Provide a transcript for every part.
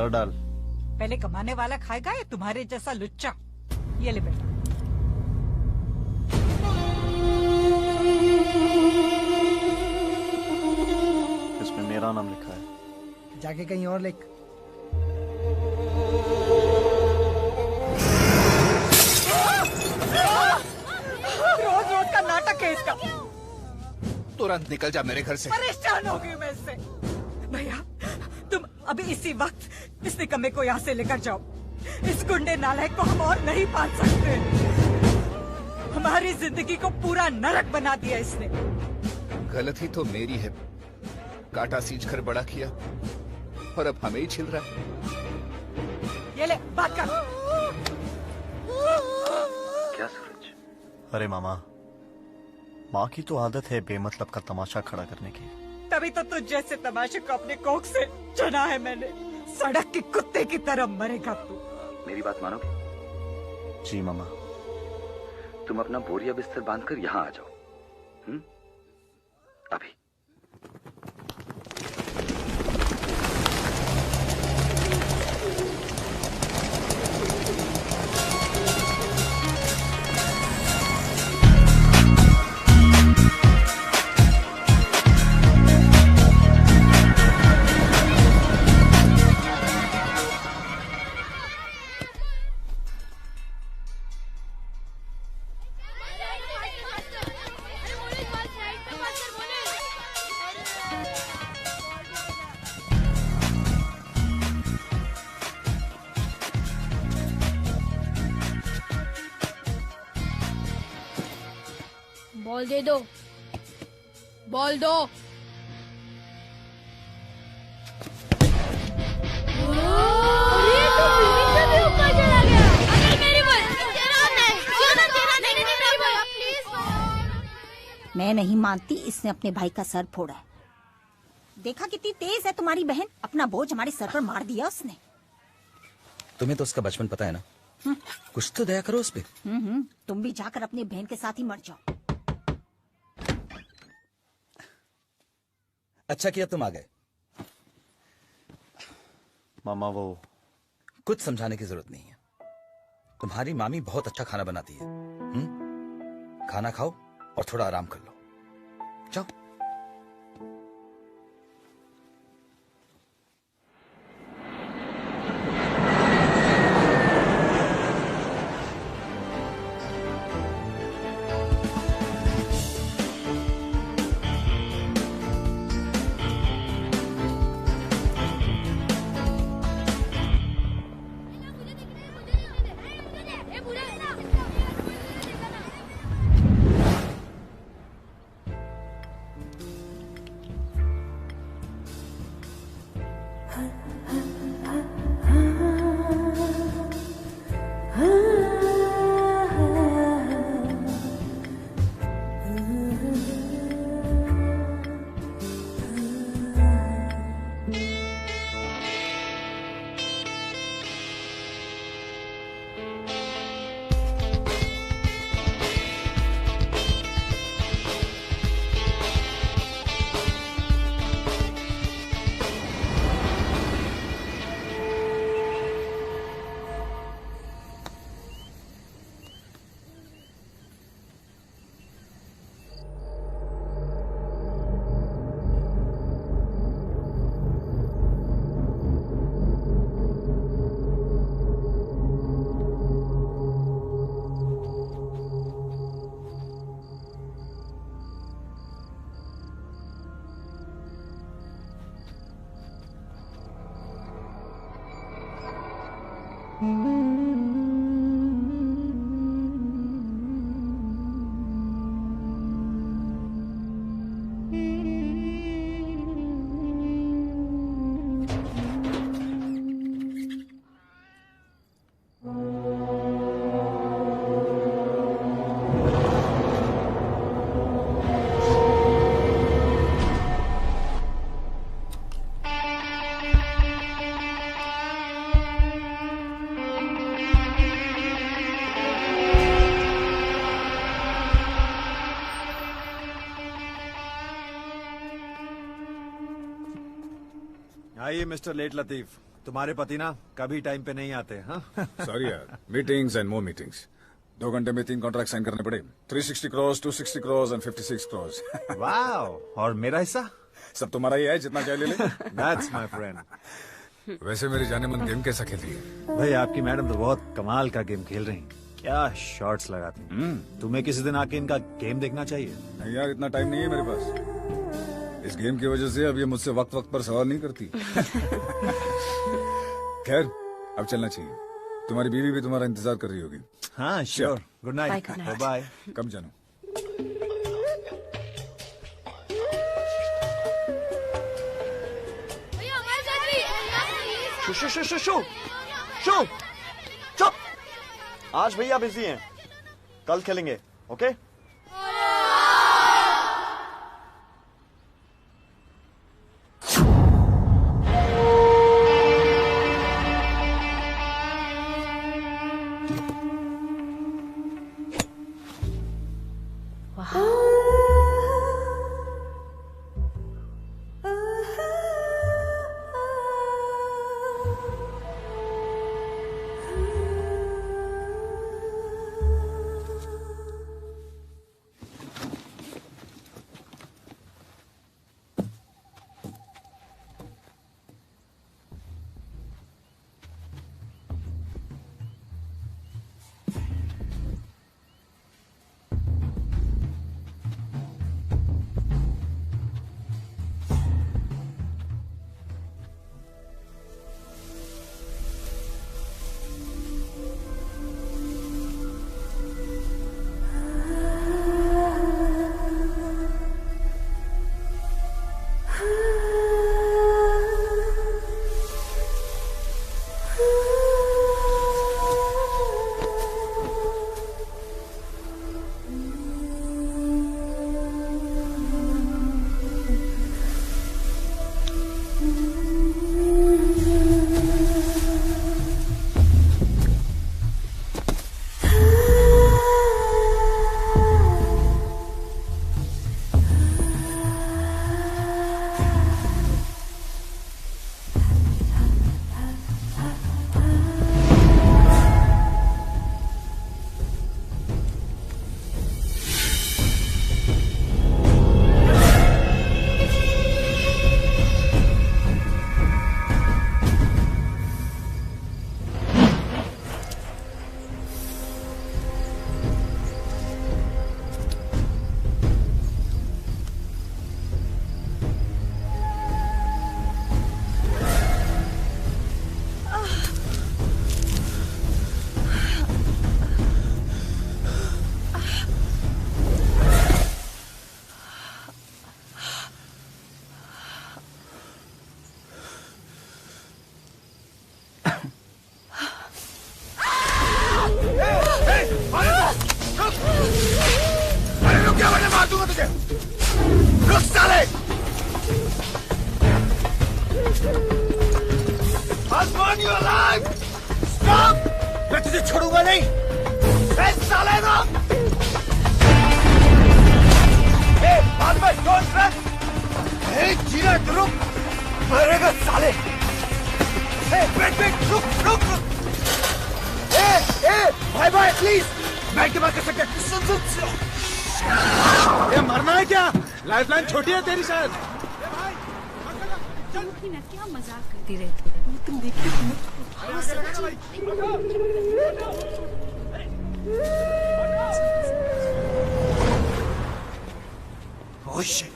दर डाल। पहले कमाने वाला खाएगा या तुम्हारे जैसा लुच्चा? ये ले बेटा। इसमें मेरा नाम लिखा है। जाके कहीं और लिख। रोज रोज का नाटक है इसका। तुरंत निकल जा मेरे घर से। परेशान हो गई मैं इससे। भैया तुम अभी इसी वक्त इस निकम्मे को यहाँ से लेकर जाओ। इस गुंडे नालायक को हम और नहीं पाल सकते। हमारी जिंदगी को पूरा नरक बना दिया इसने। गलती तो मेरी है, कांटा सींच कर बड़ा किया और अब हमें ही छिल रहा है। ये ले बात कर। क्या सूरज? अरे मामा, माँ की तो आदत है बेमतलब का तमाशा खड़ा करने की। तभी तो तुझ जैसे तमाशे को अपने कोख से चुना है मैंने। सड़क के कुत्ते की तरह मरेगा तू। मेरी बात मानोगे? जी मामा। तुम अपना बोरिया बिस्तर बांधकर यहाँ आ जाओ। अभी। बॉल दे दो, बॉल दो। ये तो बिल्डिंग से भी ऊपर चला गया। अरे मेरी बॉल। तेरा नहीं, मेरी बॉल प्लीज। मैं नहीं मानती, इसने अपने भाई का सर फोड़ा है। देखा कितनी तेज है तुम्हारी बहन। अपना बोझ हमारे सर पर मार दिया उसने। तुम्हें तो उसका बचपन पता है ना। कुछ तो दया करो उस पे। तुम भी जाकर अपनी बहन के साथ ही मर जाओ। अच्छा किया तुम आ गए। मामा वो कुछ समझाने की जरूरत नहीं है। तुम्हारी मामी बहुत अच्छा खाना बनाती है। खाना खाओ और थोड़ा आराम कर लो। जाओ। आइए मिस्टर लेट लतीफ, तुम्हारे पति ना कभी टाइम पे नहीं आते। हाँ सॉरी यार, मीटिंग्स एंड मोर मीटिंग्स। 2 घंटे में 3 कॉन्ट्रैक्ट साइन करने पड़े। 360 करोड़, 260 करोड़ एंड 56 करोड़। वाह, और मेरा हिस्सा? सब तुम्हारा ही है, जितना चाहे ले ले। That's my friend। वैसे मेरी जाने मन गेम कैसा खेलती है? भाई आपकी मैडम तो बहुत कमाल का गेम खेल रही हैं। क्या शॉट्स लगाती हैं। तुम्हें किसी दिन आके इनका गेम देखना चाहिए। नहीं यार, इतना टाइम नहीं है मेरे पास। इस गेम की वजह से अब ये मुझसे वक्त वक्त पर सवाल नहीं करती। खैर, अब चलना चाहिए। तुम्हारी बीवी भी तुम्हारा इंतजार कर रही होगी। हाँ श्योर। Good night. बाय। कब जानो? भैया हमारे साथ भी शू शू शू शू शू चुप। आज भैया बिजी हैं, कल खेलेंगे। ओके? मैं तुझे छोड़ूंगा नहीं। साले ना। बाद में डोंट रन। जीना रुक, मरेगा साले। वेट रुक रुक रुक। भाई भाई प्लीज, मैं क्या बात कर सकते? सुन ये मरना है क्या? लाइफलाइन छोटी है तेरी शायद। क्या मजाक करती रहती है तुम? देखिए Oh shit.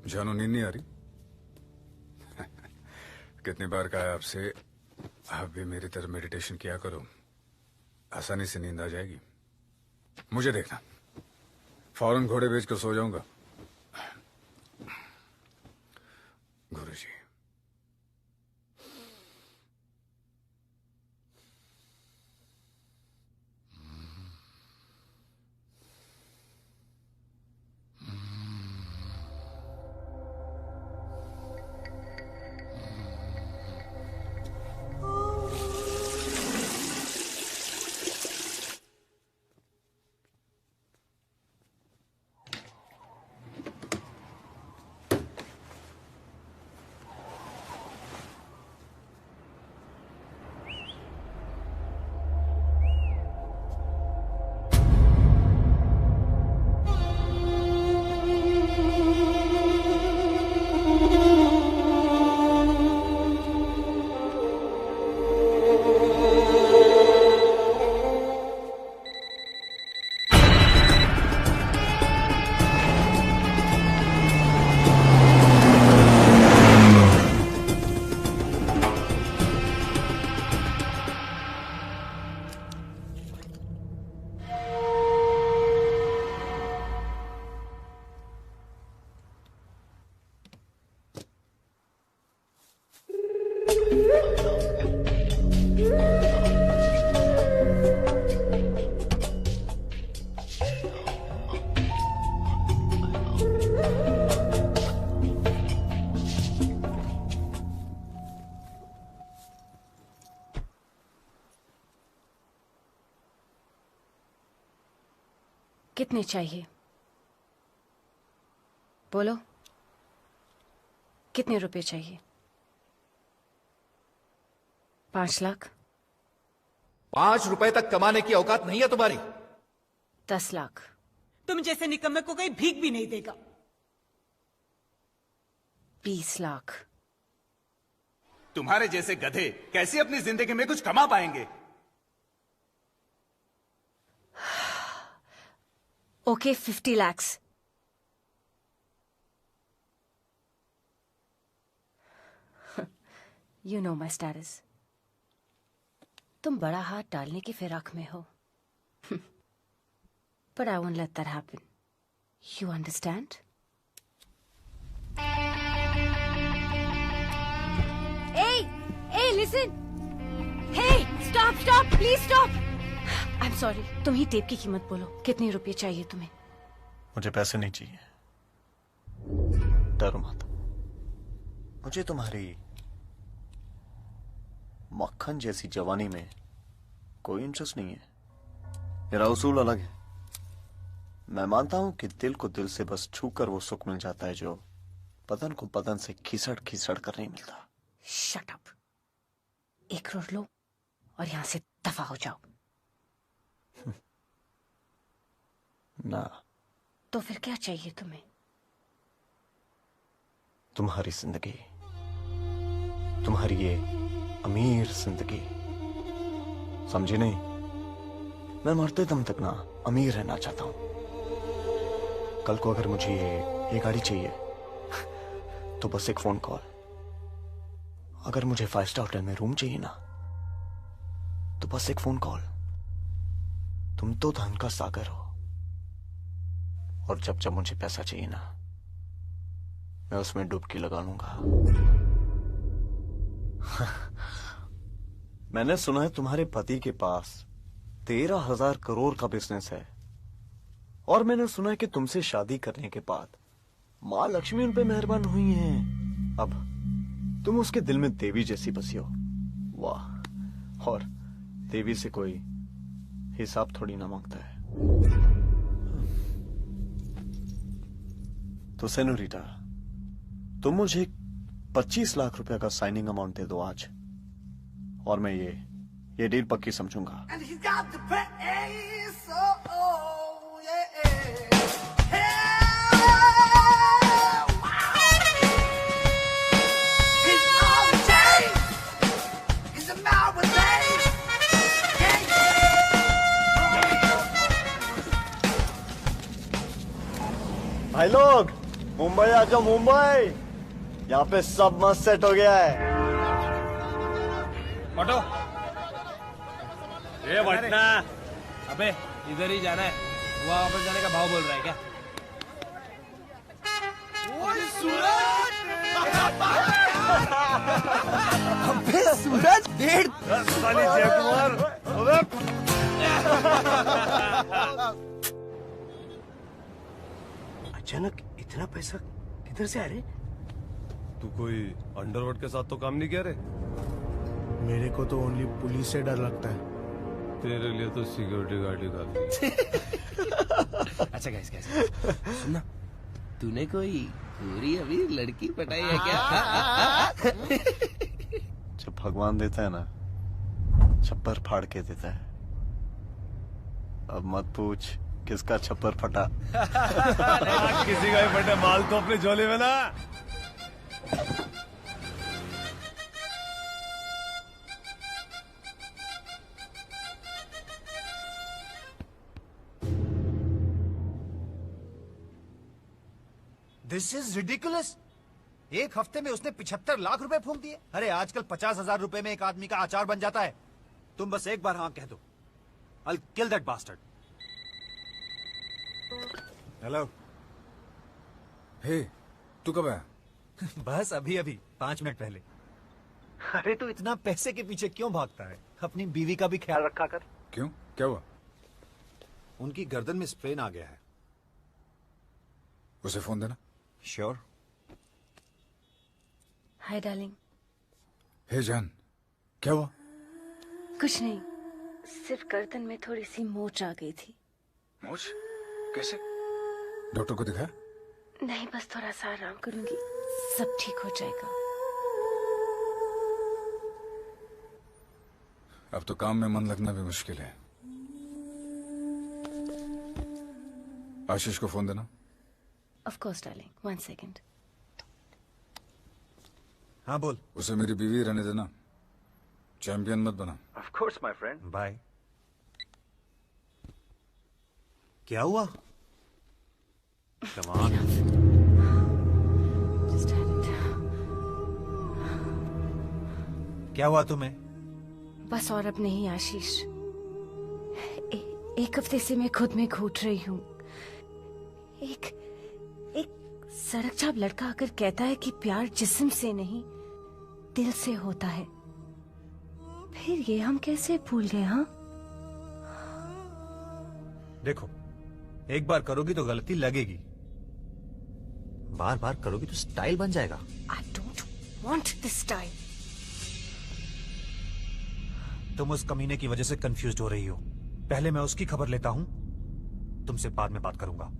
जानो, नींद नहीं आ रही? कितनी बार कहा है आपसे, आप भी मेरी तरह मेडिटेशन किया करो, आसानी से नींद आ जाएगी। मुझे देखना, फौरन घोड़े बेच कर सो जाऊंगा। गुरुजी। कितने चाहिए? बोलो, कितने रुपए चाहिए? 5 लाख? 5 रुपए तक कमाने की औकात नहीं है तुम्हारी। 10 लाख? तुम जैसे निकम्मे को कोई भीख भी नहीं देगा। 20 लाख? तुम्हारे जैसे गधे कैसे अपनी जिंदगी में कुछ कमा पाएंगे? Okay, 50 lakhs. You know my status. तुम बड़ा हाथ डालने की फिराक में हो. But I won't let that happen. You understand? Hey, listen. Hey, stop, please stop. I'm sorry. तुम ही टेप की कीमत बोलो. कितने रुपए चाहिए तुम्हें? मुझे पैसे नहीं चाहिए, डरो मत। मुझे तुम्हारी मक्खन जैसी जवानी में कोई इंटरेस्ट नहीं है। मेरा उसूल अलग है। मैं मानता हूं कि दिल को दिल से बस छूकर वो सुख मिल जाता है जो बदन को बदन से खिसड़ खिसड़ कर नहीं मिलता। Shut up. 1 करोड़ लो और यहां से दफा हो जाओ। ना। तो फिर क्या चाहिए तुम्हें? तुम्हारी जिंदगी, तुम्हारी ये अमीर जिंदगी, समझी नहीं? मैं मरते दम तक ना अमीर रहना चाहता हूं। कल को अगर मुझे ये गाड़ी चाहिए तो बस एक फोन कॉल। अगर मुझे 5 स्टार होटल में रूम चाहिए ना तो बस एक फोन कॉल। तुम तो धन का सागर हो, और जब जब मुझे पैसा चाहिए ना मैं उसमें डुबकी लगा लूंगा। मैंने सुना है तुम्हारे पति के पास 13,000 करोड़ का बिजनेस है, और मैंने सुना है कि तुमसे शादी करने के बाद मां लक्ष्मी उन पे मेहरबान हुई हैं। अब तुम उसके दिल में देवी जैसी बसी हो। वाह, और देवी से कोई हिसाब थोड़ी ना मांगता है। तो सेनोरिटा, तुम मुझे 25 लाख रुपए का साइनिंग अमाउंट दे दो आज, और मैं ये डील पक्की समझूंगा। भाई लोग, मुंबई आ जाओ मुंबई, यहाँ पे सब मस्त सेट हो गया है। ऑटो, ये वटना। अबे इधर ही जाना है। वहाँ वापस जाने का भाव बोल रहा है क्या? अबे सूरज डेढ़ साली जयकुमार अचानक इतना पैसा किधर से आ रहे? तू कोई अंडरवर्ल्ड के साथ तो काम नहीं किया रे? मेरे को तो ओनली पुलिस से डर लगता है। तेरे लिए तो सिक्योरिटी गार्ड ही काफी। अच्छा गाइस सुनना, तूने कोई पूरी अभी लड़की पटाई है क्या? जब भगवान देता है ना, छप्पर फाड़ के देता है। अब मत पूछ किसका छप्पर फटा। किसी का भी फटे, माल तो अपने झोले में ना। This is ridiculous. एक हफ्ते में उसने 75 लाख रुपए फूंक दिए। अरे आजकल 50,000 रुपए में एक आदमी का अचार बन जाता है। तुम बस एक बार हाँ कह दो, I'll kill that bastard. Hello. Hey, तू कब आया? बस अभी अभी 5 मिनट पहले। अरे तू इतना पैसे के पीछे क्यों भागता है? अपनी बीवी का भी ख्याल रखा कर। क्यों, क्या हुआ? उनकी गर्दन में स्प्रेन आ गया है। उसे फोन देना। श्योर। Hi darling. हे जान, क्या हुआ? कुछ नहीं, सिर्फ गर्दन में थोड़ी सी मोच आ गई थी। मोच? कैसे? डॉक्टर को दिखाया? नहीं, बस थोड़ा सा आराम करूंगी, सब ठीक हो जाएगा। अब तो काम में मन लगना भी मुश्किल है। आशीष को फोन देना। Of course darling, 1 second. हाँ बोल। उसे मेरी बीवी रहने देना, चैंपियन मत बना। Of course my friend. Bye. क्या हुआ? Come on. Just had it. क्या हुआ तुम्हें? बस और अब नहीं आशीष। एक हफ्ते से मैं खुद में घूट रही हूँ। एक सड़क छाप लड़का आकर कहता है कि प्यार जिस्म से नहीं दिल से होता है। फिर ये हम कैसे भूल गए? हाँ देखो, एक बार करोगी तो गलती लगेगी, बार बार करोगी तो स्टाइल बन जाएगा। I don't want this style. तुम उस कमीने की वजह से कंफ्यूज हो रही हो। पहले मैं उसकी खबर लेता हूं, तुमसे बाद में बात करूंगा।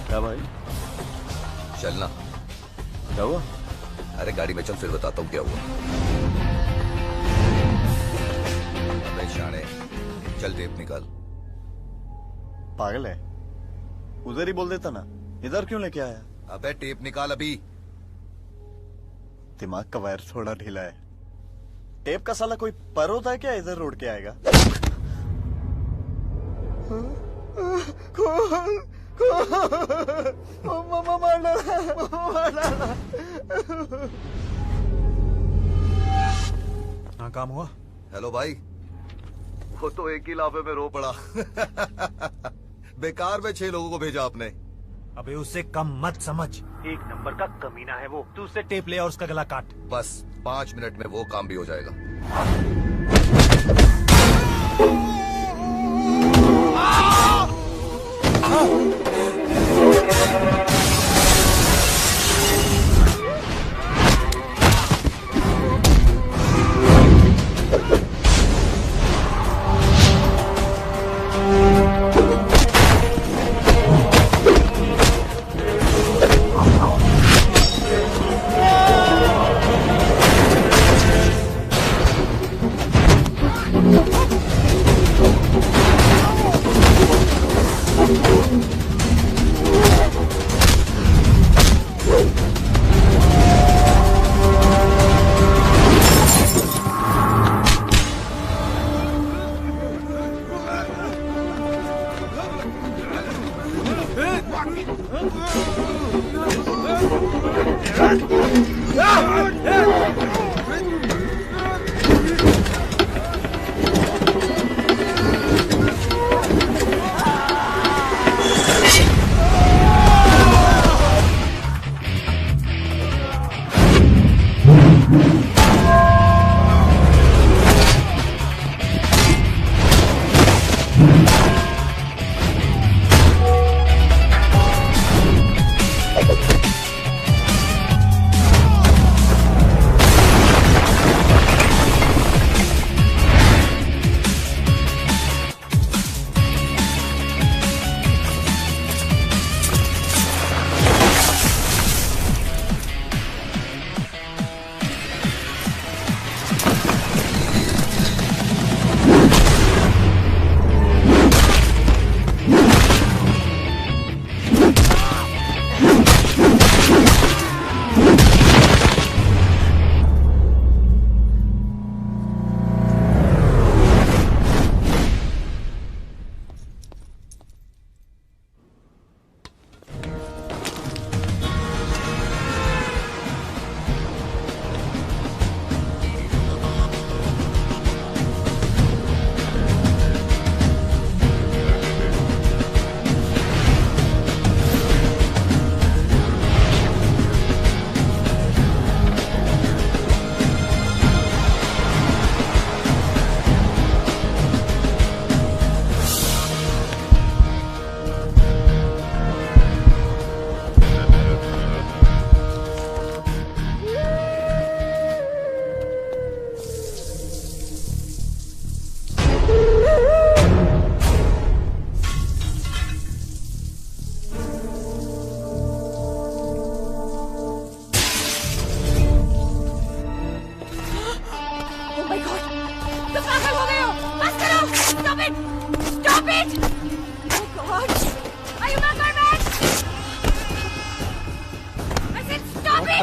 क्या भाई? चलना। क्या हुआ? अरे गाड़ी में चल, फिर बताता हूँ क्या हुआ। अबे शाणे, चल टेप निकाल। पागल है, उधर ही बोल देता ना, इधर क्यों लेके आया? अबे टेप निकाल अभी। दिमाग का वायर थोड़ा ढीला है। टेप का साला कोई पर होता है क्या, इधर रोड के आएगा? हाँ काम हुआ? हेलो भाई, वो तो एक ही लाफे में रो पड़ा। बेकार में 6 लोगों को भेजा आपने। अबे उसे कम मत समझ, एक नंबर का कमीना है वो। तू उससे टेप ले और उसका गला काट। बस 5 मिनट में वो काम भी हो जाएगा।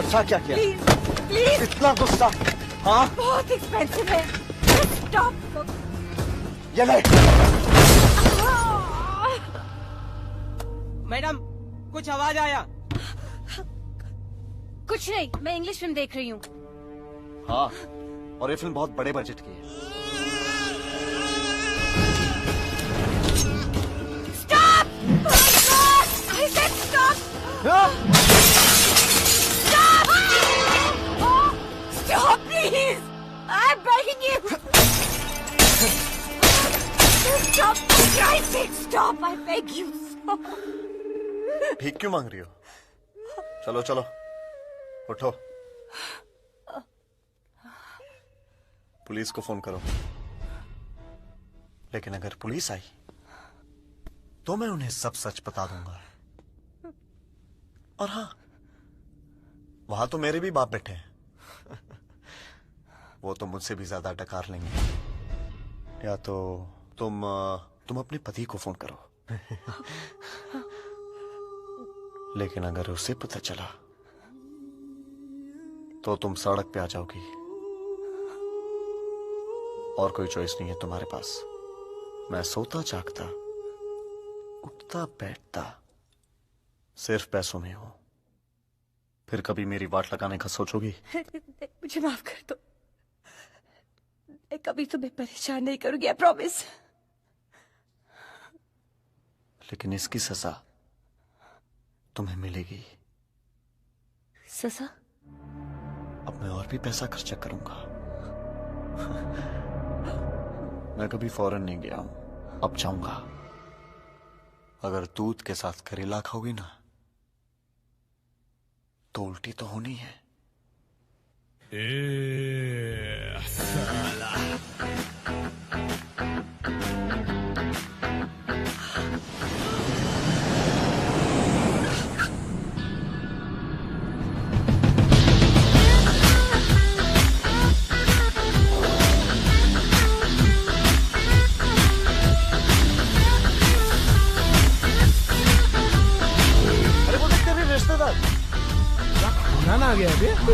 अच्छा क्या किया? प्लीज इतना गुस्सा? हाँ, बहुत एक्सपेंसिव है। स्टॉप। ये ले। मैडम कुछ आवाज आया? कुछ नहीं, मैं इंग्लिश फिल्म देख रही हूँ। हाँ, और ये फिल्म बहुत बड़े बजट की है। Stop! I said stop! Stop, please! I'm begging you! Stop! For Christ's sake, stop! I beg you, stop! भीख क्यों मांग रही हो? चलो चलो, उठो। पुलिस को फोन करो। लेकिन अगर पुलिस आई तो मैं उन्हें सब सच बता दूंगा। और हाँ, वहां तो मेरे भी बाप बैठे हैं। वो तो मुझसे भी ज्यादा डकार लेंगे। या तो तुम अपने पति को फोन करो। लेकिन अगर उसे पता चला तो तुम सड़क पे आ जाओगी और कोई चॉइस नहीं है तुम्हारे पास। मैं सोता जागता, उठता बैठता सिर्फ पैसों में हूं। फिर कभी मेरी वाट लगाने का सोचोगी? मुझे माफ कर दो। मैं कभी तुम्हें परेशान नहीं करूंगी, आई प्रॉमिस। लेकिन इसकी सजा तुम्हें मिलेगी। सजा? अब मैं और भी पैसा खर्चा करूंगा। मैं कभी फॉरेन नहीं गया हूं, अब जाऊंगा। अगर दूध के साथ करेला खाओगी ना तो उल्टी तो होनी है। खाना आ गया अभी। वो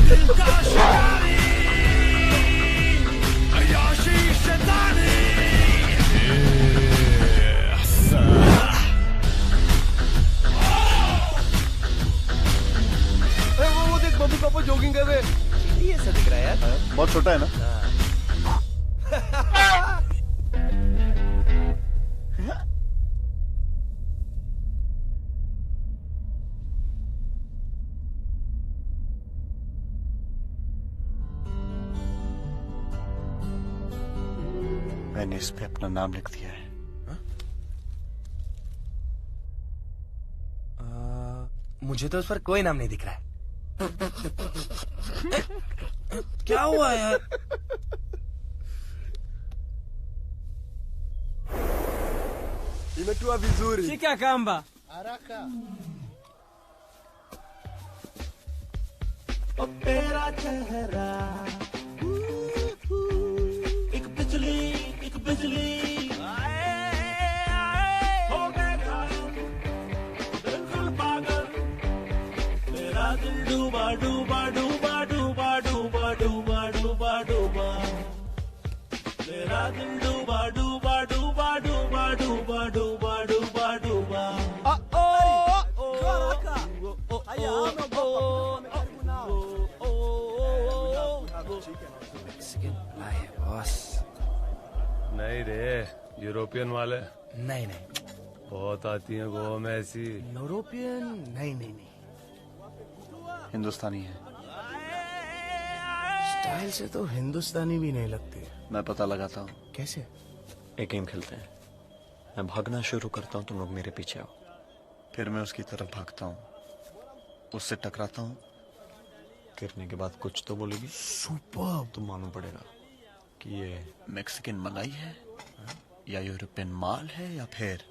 देख बब्बू पापा जॉगिंग कर रहे हैं। ये ऐसा दिख रहा है यार। बहुत छोटा है ना? मैंने इस पे अपना नाम लिख दिया है। मुझे तो उस पर कोई नाम नहीं दिख रहा है। क्या हुआ यार? Imetua vizuri. Shika kamba. Haraka. तेरा चेहरा एक बिजली हो गया बिल्कुल पागल। तेरा दिल डूबा डूबा डूबा डूबा डूबा डूबा डूबा डूबा। तेरा दिल डूबा डूबा डूबा डूबा डूबा डूबा डूबा डूबा। नहीं रे, यूरोपियन वाले नहीं बहुत आती हैं गोवा में ऐसी। यूरोपियन नहीं। हिंदुस्तानी है। स्टाइल से तो हिंदुस्तानी भी नहीं लगती। मैं पता लगाता हूँ। कैसे? एक गेम खेलते हैं। मैं भागना शुरू करता हूँ, तुम लोग मेरे पीछे आओ। फिर मैं उसकी तरफ भागता हूँ, उससे टकराता हूँ। गिरने के बाद कुछ तो बोलेगी। सुपर। तुम मालूम पड़ेगा कि ये मैक्सिकन मलाई है या यूरोपियन माल है या फिर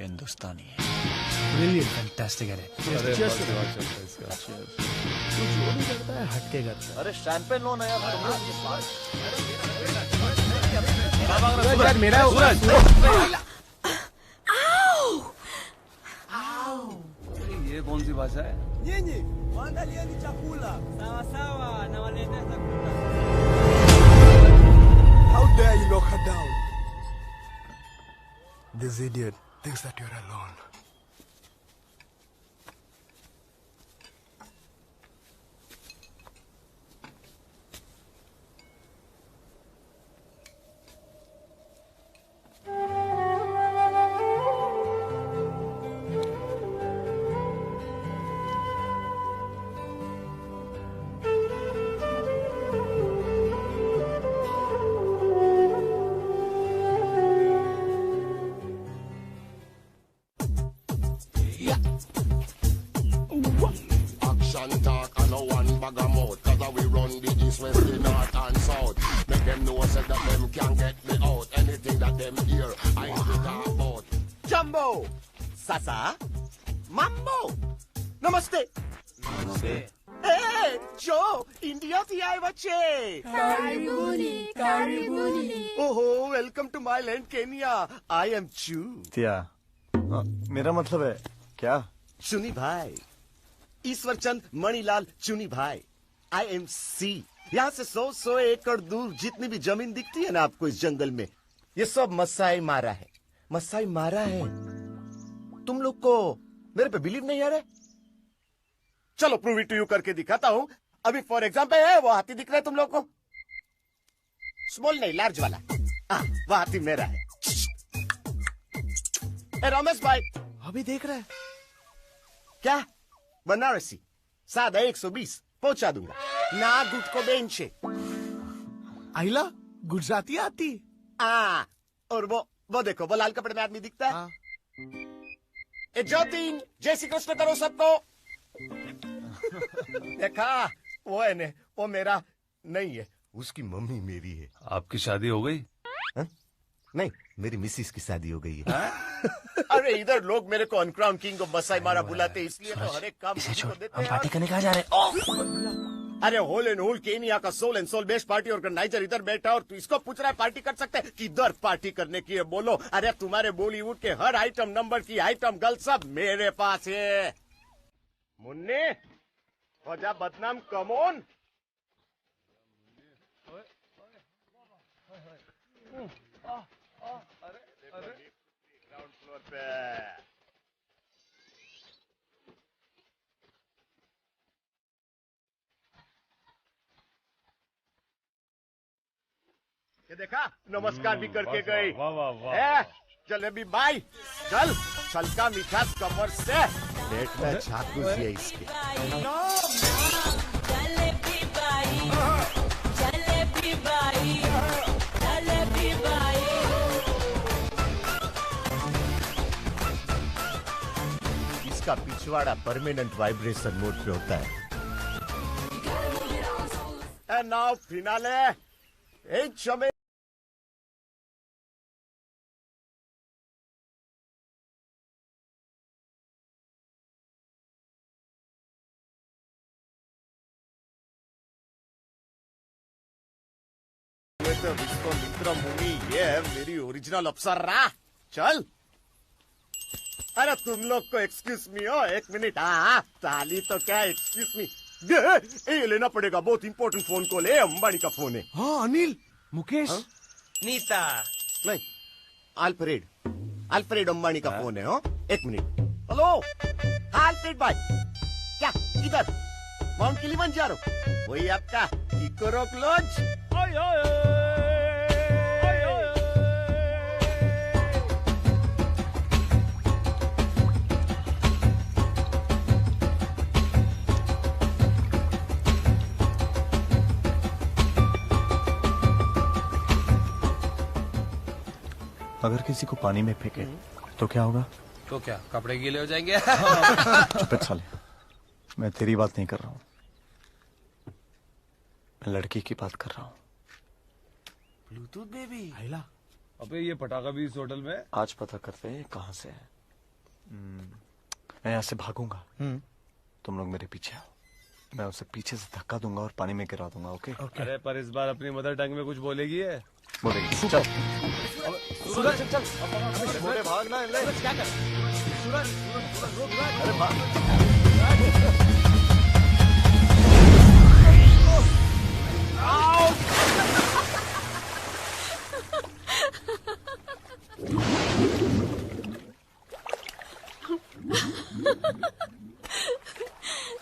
हिंदुस्तानी है। ब्रिलियंट, फैंटास्टिक है। अरे तू जो भी करता है हटके करता है। अरे शैंपेन लो ना यार। सूरज मेरा सूरज। ये कौन सी bahasa hai? Nyinyi waandalieni chakula. Sawa sawa, nawaletea chakula. How dare you knock her down? This idiot thinks that you're alone. Action talk and no one bag of mouth. Cause we run the east, west, the north and south. Make them know so that them can get me out. Anything that them hear, I talk about. Jumbo, Sasa, Mambo, Namaste. Namaste. Hey, Joe, India thi aaye bache. Karibuni, karibuni. Oh, welcome to my land, Kenya. I am Chu. क्या मेरा मतलब है क्या? चुनी भाई, ईश्वर चंद Manilal Chuni bhai. I M C. यहाँ से 100 एकड़ दूर जितनी भी जमीन दिखती है ना आपको इस जंगल में, ये सब मसाई मारा है। मसाई मारा है। तुम लोग को मेरे पे बिलीव नहीं आ रहा है? चलो प्रूव इट टू यू करके दिखाता हूँ। अभी फॉर एग्जाम्पल है वो हाथी दिख रहा है तुम लोग को? स्मॉल नहीं, लार्ज वाला। वो हाथी मेरा है। रमेश भाई अभी देख रहे हैं क्या? बनारसी सादा 120 पहुंचा दूंगा ना। गुट को बेंच है। आइला गुजराती आती। और वो देखो, वो लाल कपड़े में आदमी दिखता है। ए ज्योतिन, जय श्री कृष्ण करो सबको। देखा वो है ने, वो मेरा नहीं है, उसकी मम्मी मेरी है। आपकी शादी हो गई? नहीं, मेरी मिसिस की शादी हो गई है। अरे इधर लोग मेरे को अनक्राउन किंग ऑफ मसाई मारा बुलाते, इसलिए तो हर एक काम को देते हैं। पार्टी करने कहाँ जा रहे? अरे होल एंड होल केनिया का sole and sole best party organiser इधर बैठा और तू इसको पूछ रहा है पार्टी कर सकते हैं? किधर पार्टी करने की है बोलो? अरे तुम्हारे बॉलीवुड के हर आइटम नंबर की आइटम गर्ल सब मेरे पास है। मुन्ने हो जा बदनाम, कमोन। ग्राउंड फ्लोर पे ये देखा, नमस्कार भी करके गई। वाह वाह वाह। जलेबी बाई, चल छलका मीठा कमर से पेट में झाकू दिए इसके। जलेबी बाई, जलेबी बाई, जलेबी बाई। इसका पिछवाड़ा परमानेंट वाइब्रेशन मोड पे होता है। And now finale. ए चमे तो विश्वामित्र मुनि, ये है मेरी ओरिजिनल अप्सरा। चल। अरे तुम लोग को एक्सक्यूज मी हो, एक मिनट। ताली तो क्या एक्सक्यूज मी, ये लेना पड़ेगा, बहुत इंपॉर्टेंट फोन कॉल है, अंबानी का फोन है। हाँ अनिल, मुकेश, नीता नहीं, अल्फ्रेड, अल्फ्रेड अंबानी का फोन है। हो एक मिनट। हेलो अल्फ्रेड भाई, क्या इधर माउंट किलिमंजारो, वही आपका इकोरोक लॉन्च। अगर किसी को पानी में फेंके तो क्या होगा? तो क्या कपड़े गीले हो जाएंगे? चुप साले, मैं तेरी बात नहीं कर रहा हूँ, मैं लड़की की बात कर रहा हूँ। Bluetooth baby. आइला, अबे ये पटाखा भी इस होटल में? आज पता करते हैं कहाँ से है। मैं यहाँ से भागूंगा, तुम लोग मेरे पीछे आओ, मैं उसे पीछे से धक्का दूंगा और पानी में गिरा दूंगा। ओके? अरे पर इस बार अपनी मदर टंग में कुछ बोलेगी है? बोलेगी। चल सूरज चल, मोटे भागना है। क्या कर? सूरज, अरे भाग।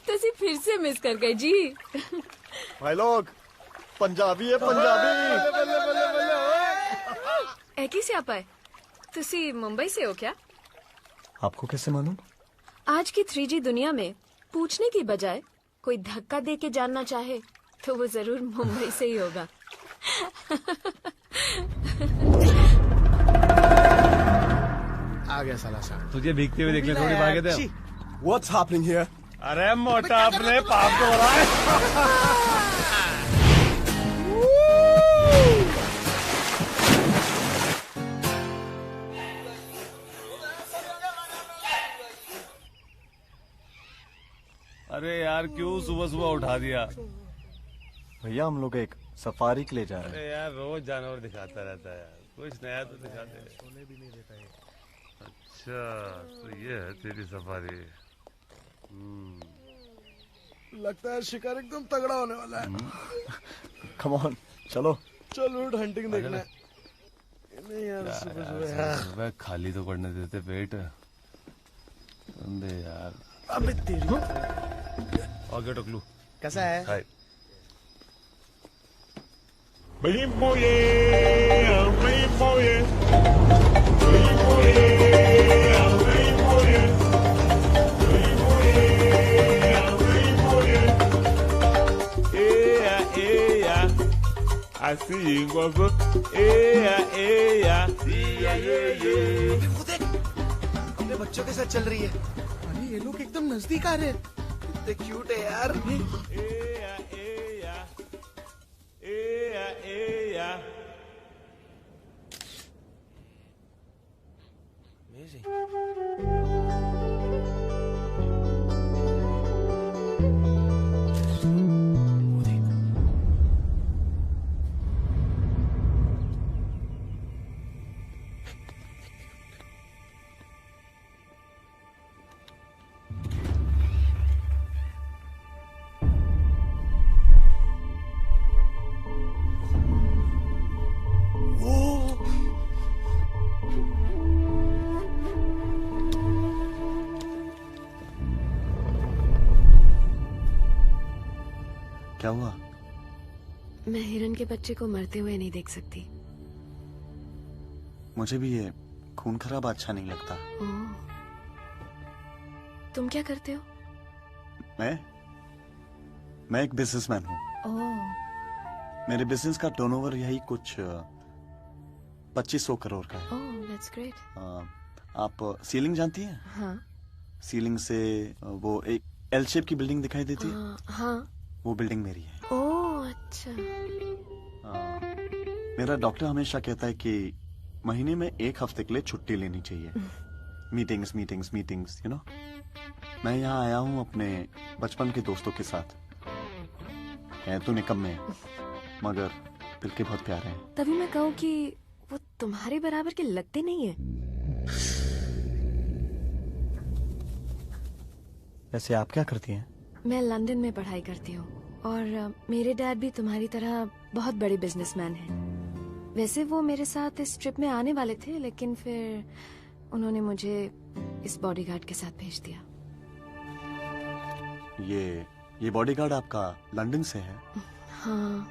तुसी फिर से मिस कर गए जी। भाई लोग पंजाबी है पंजाबी। एकी से आप आए? तुसी मुंबई से हो क्या? आपको कैसे मालूम? आज की 3G दुनिया में पूछने की बजाय कोई धक्का दे के जानना चाहे तो वो जरूर मुंबई से ही होगा। आ गया साला सा। तुझे भीगते हुए देखने थोड़ी भागे थे हम। What's happening here? अरे मोटा अपने पाप को बोला है। अरे यार क्यों सुबह सुबह उठा दिया? भैया हम लोग एक सफारी के लिए जा रहे हैं। अरे यार रोज जानवर दिखाता रहता है, कुछ नया तो दिखाते हैं। सोने भी नहीं देता है। अच्छा तो ये है तेरी सफारी। लगता है शिकार एकदम तगड़ा होने वाला है। कम ऑन चलो। चलो हंटिंग देखना है। नहीं यार सुबह खाली तो पड़ने देते पेट। अंधे यार। अबे तेरी। आगे टकलू। कैसा है? हाय। I see you go go. अपने बच्चों के साथ चल रही है। अरे ये लोग एकदम नजदीक आ रहे हैं। कितने क्यूट है यार। क्या हुआ? मैं हिरन के बच्चे को मरते हुए नहीं देख सकती। मुझे भी ये खून खराबा अच्छा नहीं लगता। ओह, तुम क्या करते हो? मैं एक बिजनेसमैन हूँ। ओह, मेरे बिजनेस का टर्नओवर यही कुछ 2500 करोड़ का है। ओह, दैट्स ग्रेट। आप सीलिंग जानती हैं? हाँ। सीलिंग से वो एक एल शेप की बिल्डिंग दिखाई देती है। हाँ। वो बिल्डिंग मेरी है। ओह अच्छा। मेरा डॉक्टर हमेशा कहता है कि महीने में 1 हफ्ते के लिए छुट्टी लेनी चाहिए। Meetings meetings meetings you know. मैं यहाँ आया हूँ अपने बचपन के दोस्तों के साथ। है तो निकम्मे मगर दिल के बहुत प्यारे हैं। तभी मैं कहूँ कि वो तुम्हारे बराबर के लगते नहीं है। वैसे आप क्या करती हैं? मैं लंदन में पढ़ाई करती हूँ और मेरे डैड भी तुम्हारी तरह बहुत बड़े बिजनेसमैन हैं। वैसे वो मेरे साथ इस ट्रिप में आने वाले थे, लेकिन फिर उन्होंने मुझे इस बॉडीगार्ड के साथ भेज दिया। ये बॉडीगार्ड आपका लंदन से है? हाँ,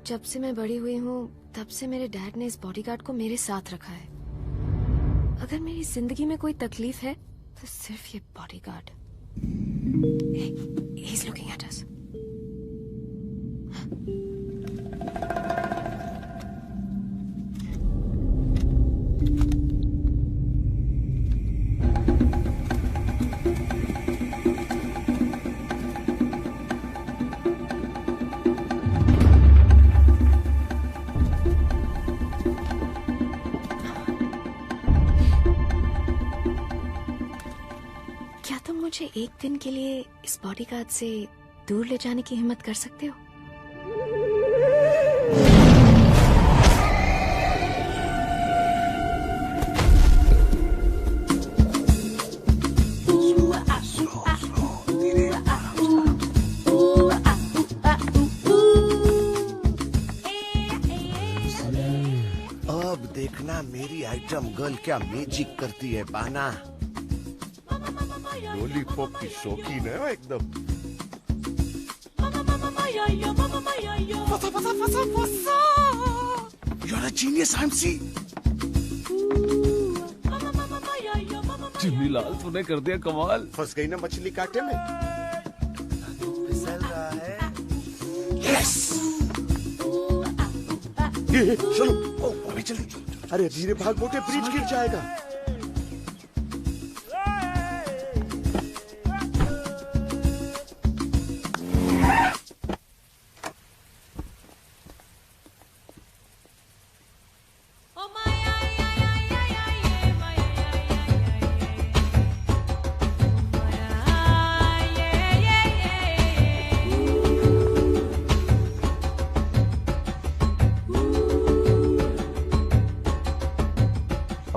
जब से मैं बड़ी हुई हूँ तब से मेरे डैड ने इस बॉडीगार्ड को मेरे साथ रखा है। अगर मेरी जिंदगी में कोई तकलीफ है तो सिर्फ ये bodyguard. He's looking at us. क्या तुम मुझे एक दिन के लिए इस बॉडीगार्ड से दूर ले जाने की हिम्मत कर सकते हो? आइटम गर्ल क्या मैजिक करती है बाना। लॉलीपॉप की शौकीन है एकदम। You're a genius, MC. Chimni Lal तूने कर दिया कमाल। फंस गई ना मछली कांटे में। फिसल रहा है। Yes. ये चलो, अभी जल्दी। अरे धीरे भाग, मोटे ब्रिज गिर जाएगा।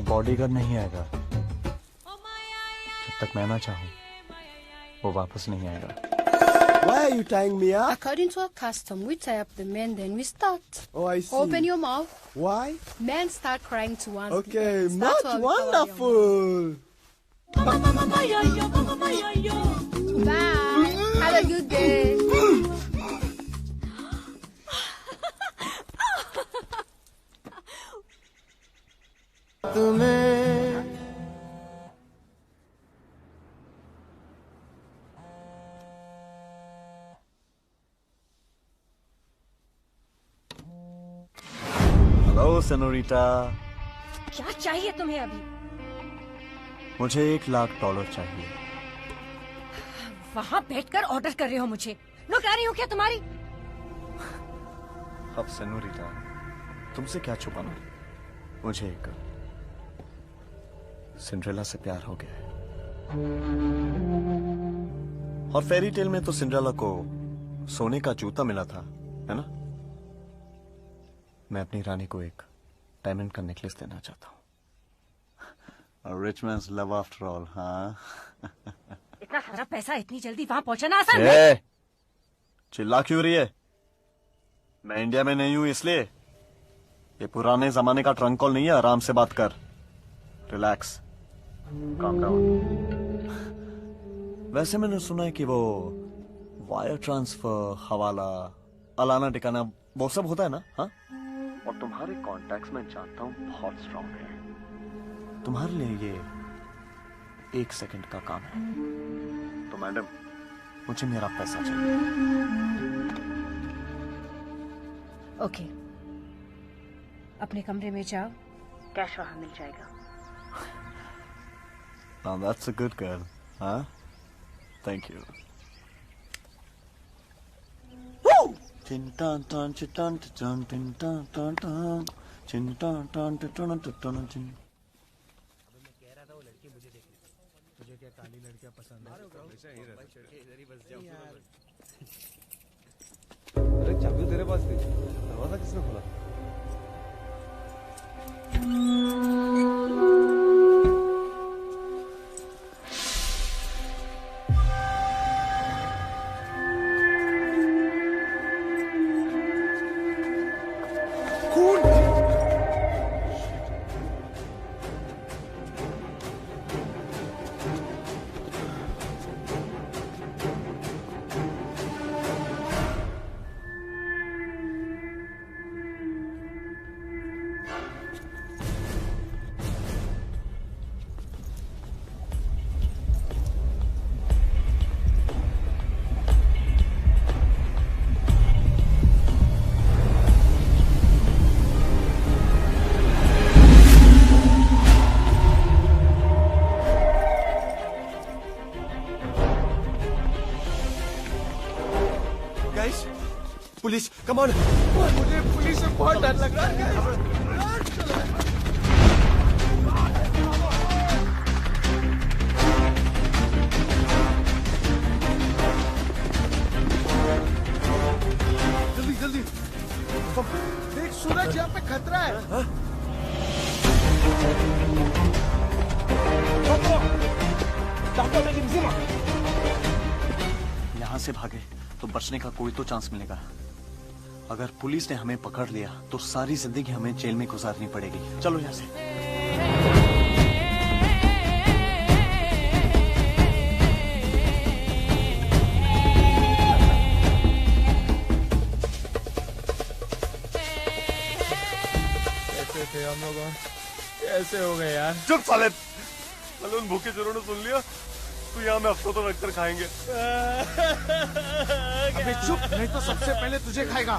बॉडीगार्ड नहीं आएगा जब तक मैं ना चाहूं, वो वापस नहीं आएगा। Why are you tying me up? According to our custom, we tie up the men, then we start. Oh, I see. Open your mouth. Why? Men start crying to one. Okay, That's much why we cover your wonderful. mouth. Bye. Have a good day. Hello senorita. क्या चाहिए तुम्हें अभी? मुझे $1,00,000 चाहिए। वहाँ बैठकर order कर रहे हो मुझे? नौकरानी हो क्या तुम्हारी? अब सेनोरिटा, तुमसे क्या छुपाना? मुझे एक सिंड्रेला से प्यार हो गया है। और फेरी टेल में तो सिंड्रेला को सोने का जूता मिला था, है ना? मैं अपनी रानी को एक डायमंड का नेकलेस देना चाहता हूँ। Rich mains love after all. हाँ। इतना सारा पैसा इतनी जल्दी वहाँ पहुँचाना आसान नहीं। चिल्ला क्यों रही है? मैं इंडिया में नहीं हूँ इसलिए। ये पुराने जमाने का ट्रंक कॉल नहीं है, आराम से बात कर। Relax, calm down. वैसे मैंने सुना है कि वो वायर ट्रांसफर, हवाला, अलाना टिकाना वो सब होता है ना? हाँ। और तुम्हारे कॉन्टैक्ट्स में जानता हूँ बहुत स्ट्रांग है। तुम्हारे लिए ये 1 सेकंड का काम है। तो मैडम, मुझे मेरा पैसा चाहिए। ओके, अपने कमरे में जाओ, कैश वहां मिल जाएगा। Now that's a good girl, huh? Thank you. Chin tan tan chin tan tan chin tan tan tan chin tan tan tan tan chin. मुझे क्या काली लड़कियां पसंद है? इधर ही बस जाओ। अरे चाबी तेरे पास थी, दरवाजा किसने खोला? Police, come on. मुझे पुलिस से बहुत डर लग रहा है। जल्दी जल्दी देख, सूरज यहाँ पे खतरा है। यहाँ से भागे तो बचने का कोई तो चांस मिलेगा। अगर पुलिस ने हमें पकड़ लिया तो सारी जिंदगी हमें जेल में गुजारनी पड़ेगी। चलो यहाँ से। यार। चुप साले। साले उन भूखे चोरों ने सुन लिया तो यहाँ में हफ्तों तो रखकर खाएंगे। अबे चुप, नहीं तो सबसे पहले तुझे खाएगा।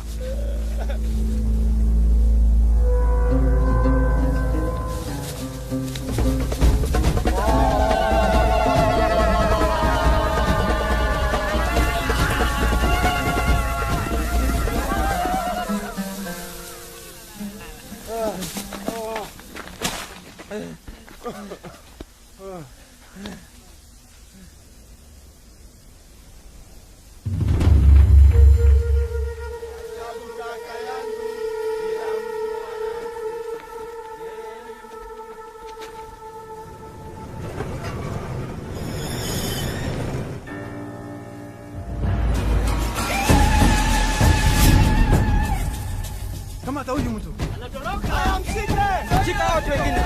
Kama ta huyu mtu. Shika watu wengine.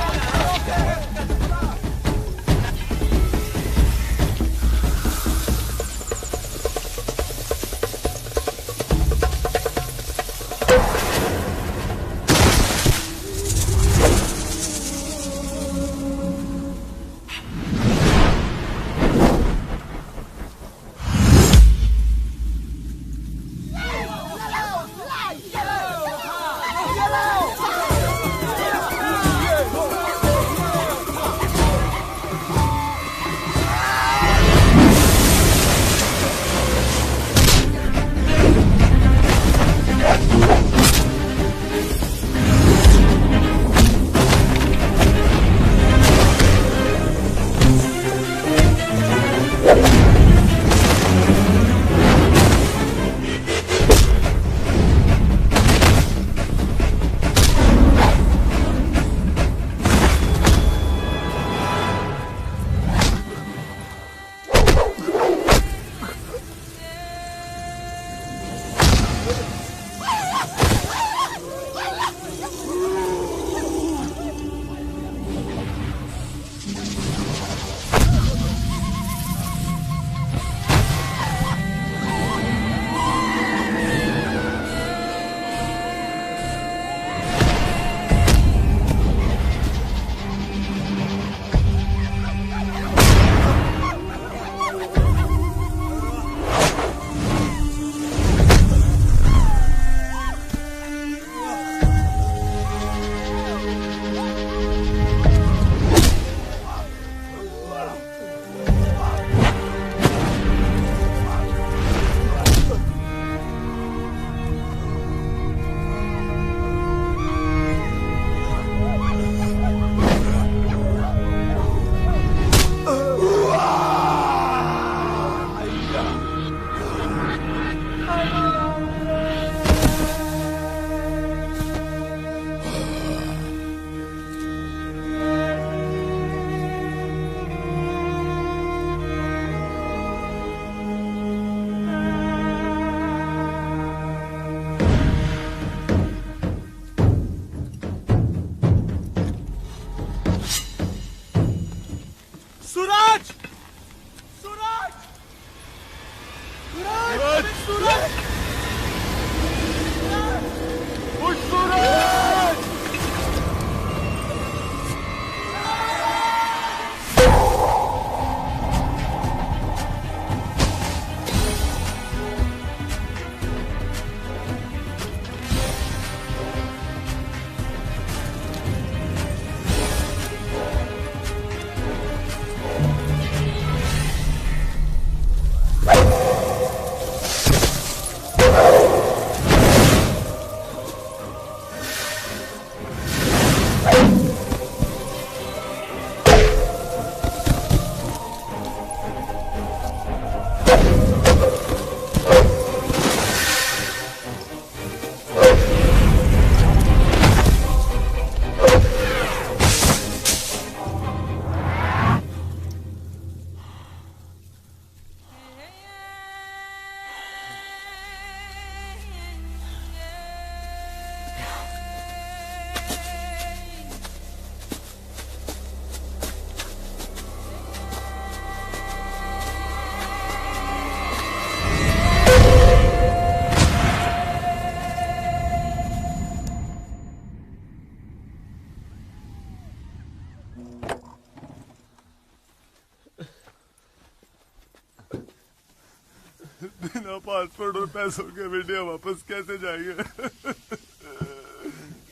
बिना पासपोर्ट और पैसों के इंडिया वापस कैसे जाएंगे?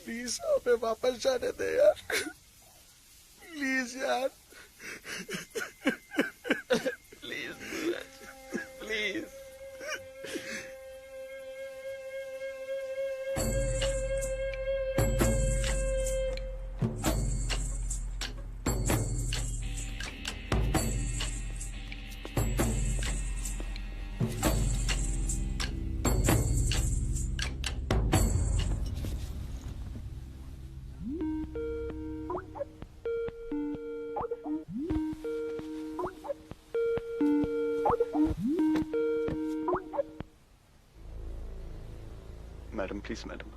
प्लीज हमें वापस जाने दे यार, प्लीज यार, please please. Madam please madam,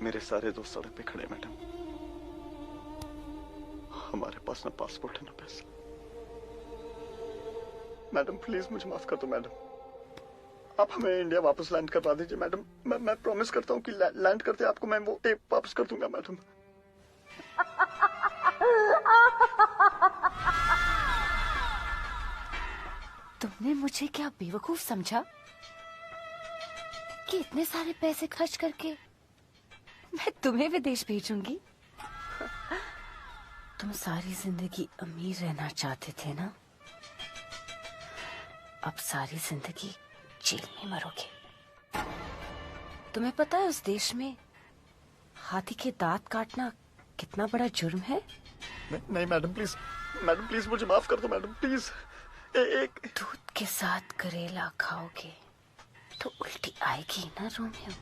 मेरे सारे दोस्त सड़क पे खड़े मैडम, हमारे पास ना पासपोर्ट है ना पैसा। मैडम प्लीज मुझे माफ कर दो मैडम, आप हमें इंडिया वापस लैंड करवा दीजिए मैडम। मैं प्रॉमिस करता हूँ कि लैंड करते आपको मैं वो टेप वापस कर दूंगा मैडम। तुमने मुझे क्या बेवकूफ समझा कि इतने सारे पैसे खर्च करके मैं तुम्हें विदेश भेजूंगी? तुम सारी जिंदगी अमीर रहना चाहते थे ना, अब सारी जिंदगी जेल में मरोगे। तुम्हें पता है उस देश में हाथी के दांत काटना कितना बड़ा जुर्म है? नहीं मैडम प्लीज मुझे माफ कर दो मैडम प्लीज। एक दूध के साथ करेला खाओगे तो उल्टी आएगी ना रोमियो।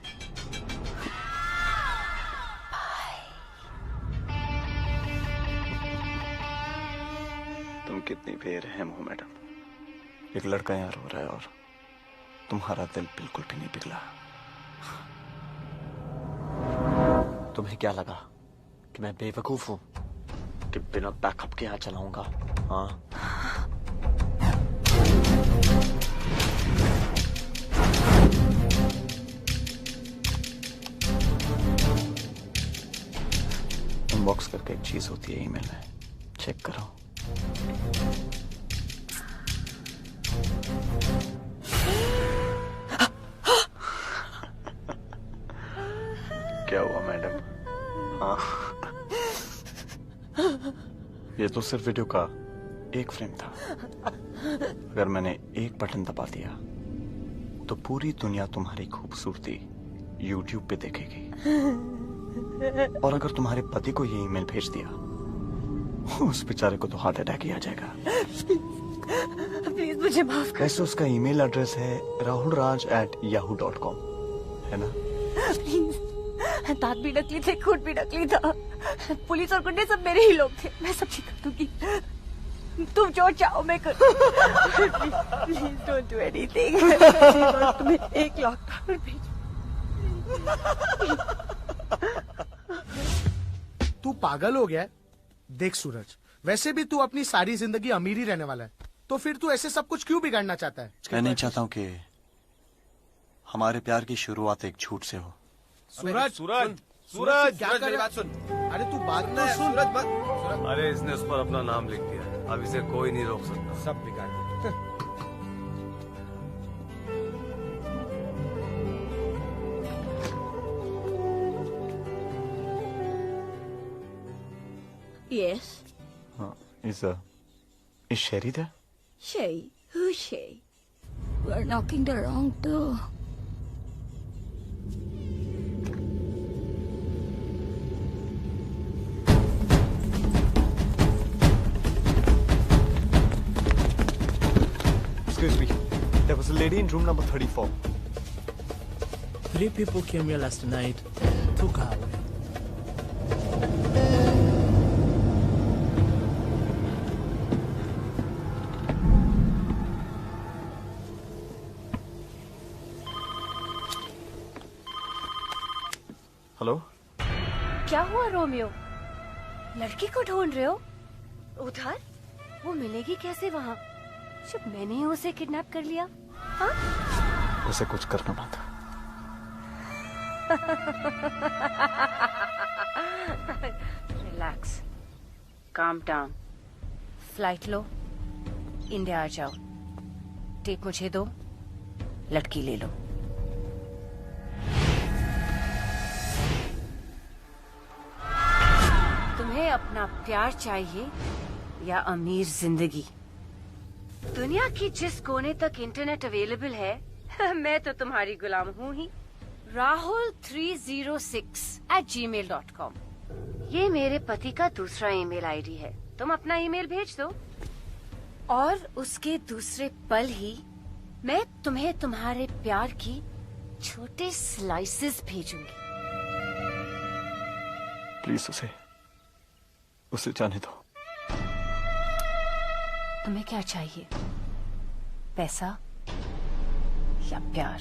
तुम कितनी बेरहम हो मैडम, एक लड़का यहाँ रो रहा है और तुम्हारा दिल बिल्कुल भी नहीं पिघला। तुम्हें क्या लगा कि मैं बेवकूफ हूँ कि बिना बैकअप के यहाँ चलाऊंगा? हाँ इनबॉक्स करके एक चीज होती है ईमेल में, चेक करो। क्या हुआ मैडम? हाँ ये तो सिर्फ वीडियो का एक फ्रेम था। अगर मैंने एक बटन दबा दिया तो पूरी दुनिया तुम्हारी खूबसूरती YouTube पे देखेगी, और अगर तुम्हारे पति को ये ईमेल भेज दिया उस बेचारे को तो हार्ट अटैक ही आ जाएगा। प्लीज मुझे माफ कर। वैसे उसका ईमेल एड्रेस है rahulraj@yahoo.com, है ना? प्लीज, दांत भी नकली थे, खून भी नकली था, पुलिस और गुंडे सब मेरे ही लोग थे, मैं सब ठीक कर दूंगी। तुम जो चाहो मैं कर। Please don't do anything. तुम्हें 1 लाख डॉलर भेज। तू पागल हो गया है? देख सूरज, वैसे भी तू अपनी सारी जिंदगी अमीर ही रहने वाला है, तो फिर तू ऐसे सब कुछ क्यों बिगाड़ना चाहता है? मैं नहीं चाहता हूँ कि हमारे प्यार की शुरुआत एक झूठ से हो। सूरज क्या कर रहा है? सुन, अरे तू बात तो सुन। सूरज अरे इसने उस पर अपना नाम लिख दिया, अब इसे कोई नहीं रोक सकता। सब बिगाड़ दिया। Yes. Is Sherry there? Shay? Who's Shay? We're knocking the wrong door. Excuse me. There was a lady in room number 34. 3 people came here last night, took her away. Hello? क्या हुआ रोमियो? लड़की को ढूंढ रहे हो? उधर? वो मिलेगी कैसे वहाँ जब मैंने ही उसे किडनैप कर लिया? हाँ? उसे कुछ करना पड़ता। रिलैक्स, काम डाउन, फ्लाइट लो, इंडिया आ जाओ। टेप मुझे दो, लड़की ले लो। तुम्हें अपना प्यार चाहिए या अमीर जिंदगी? दुनिया की जिस कोने तक इंटरनेट अवेलेबल है, मैं तो तुम्हारी गुलाम हूँ ही। rahul306@gmail.com ये मेरे पति का दूसरा ईमेल आईडी है। तुम अपना ईमेल भेज दो और उसके दूसरे पल ही मैं तुम्हें तुम्हारे प्यार की छोटे स्लाइसेस भेजूंगी। प्लीज उसे जाने दो। तुम्हें क्या चाहिए, पैसा या प्यार?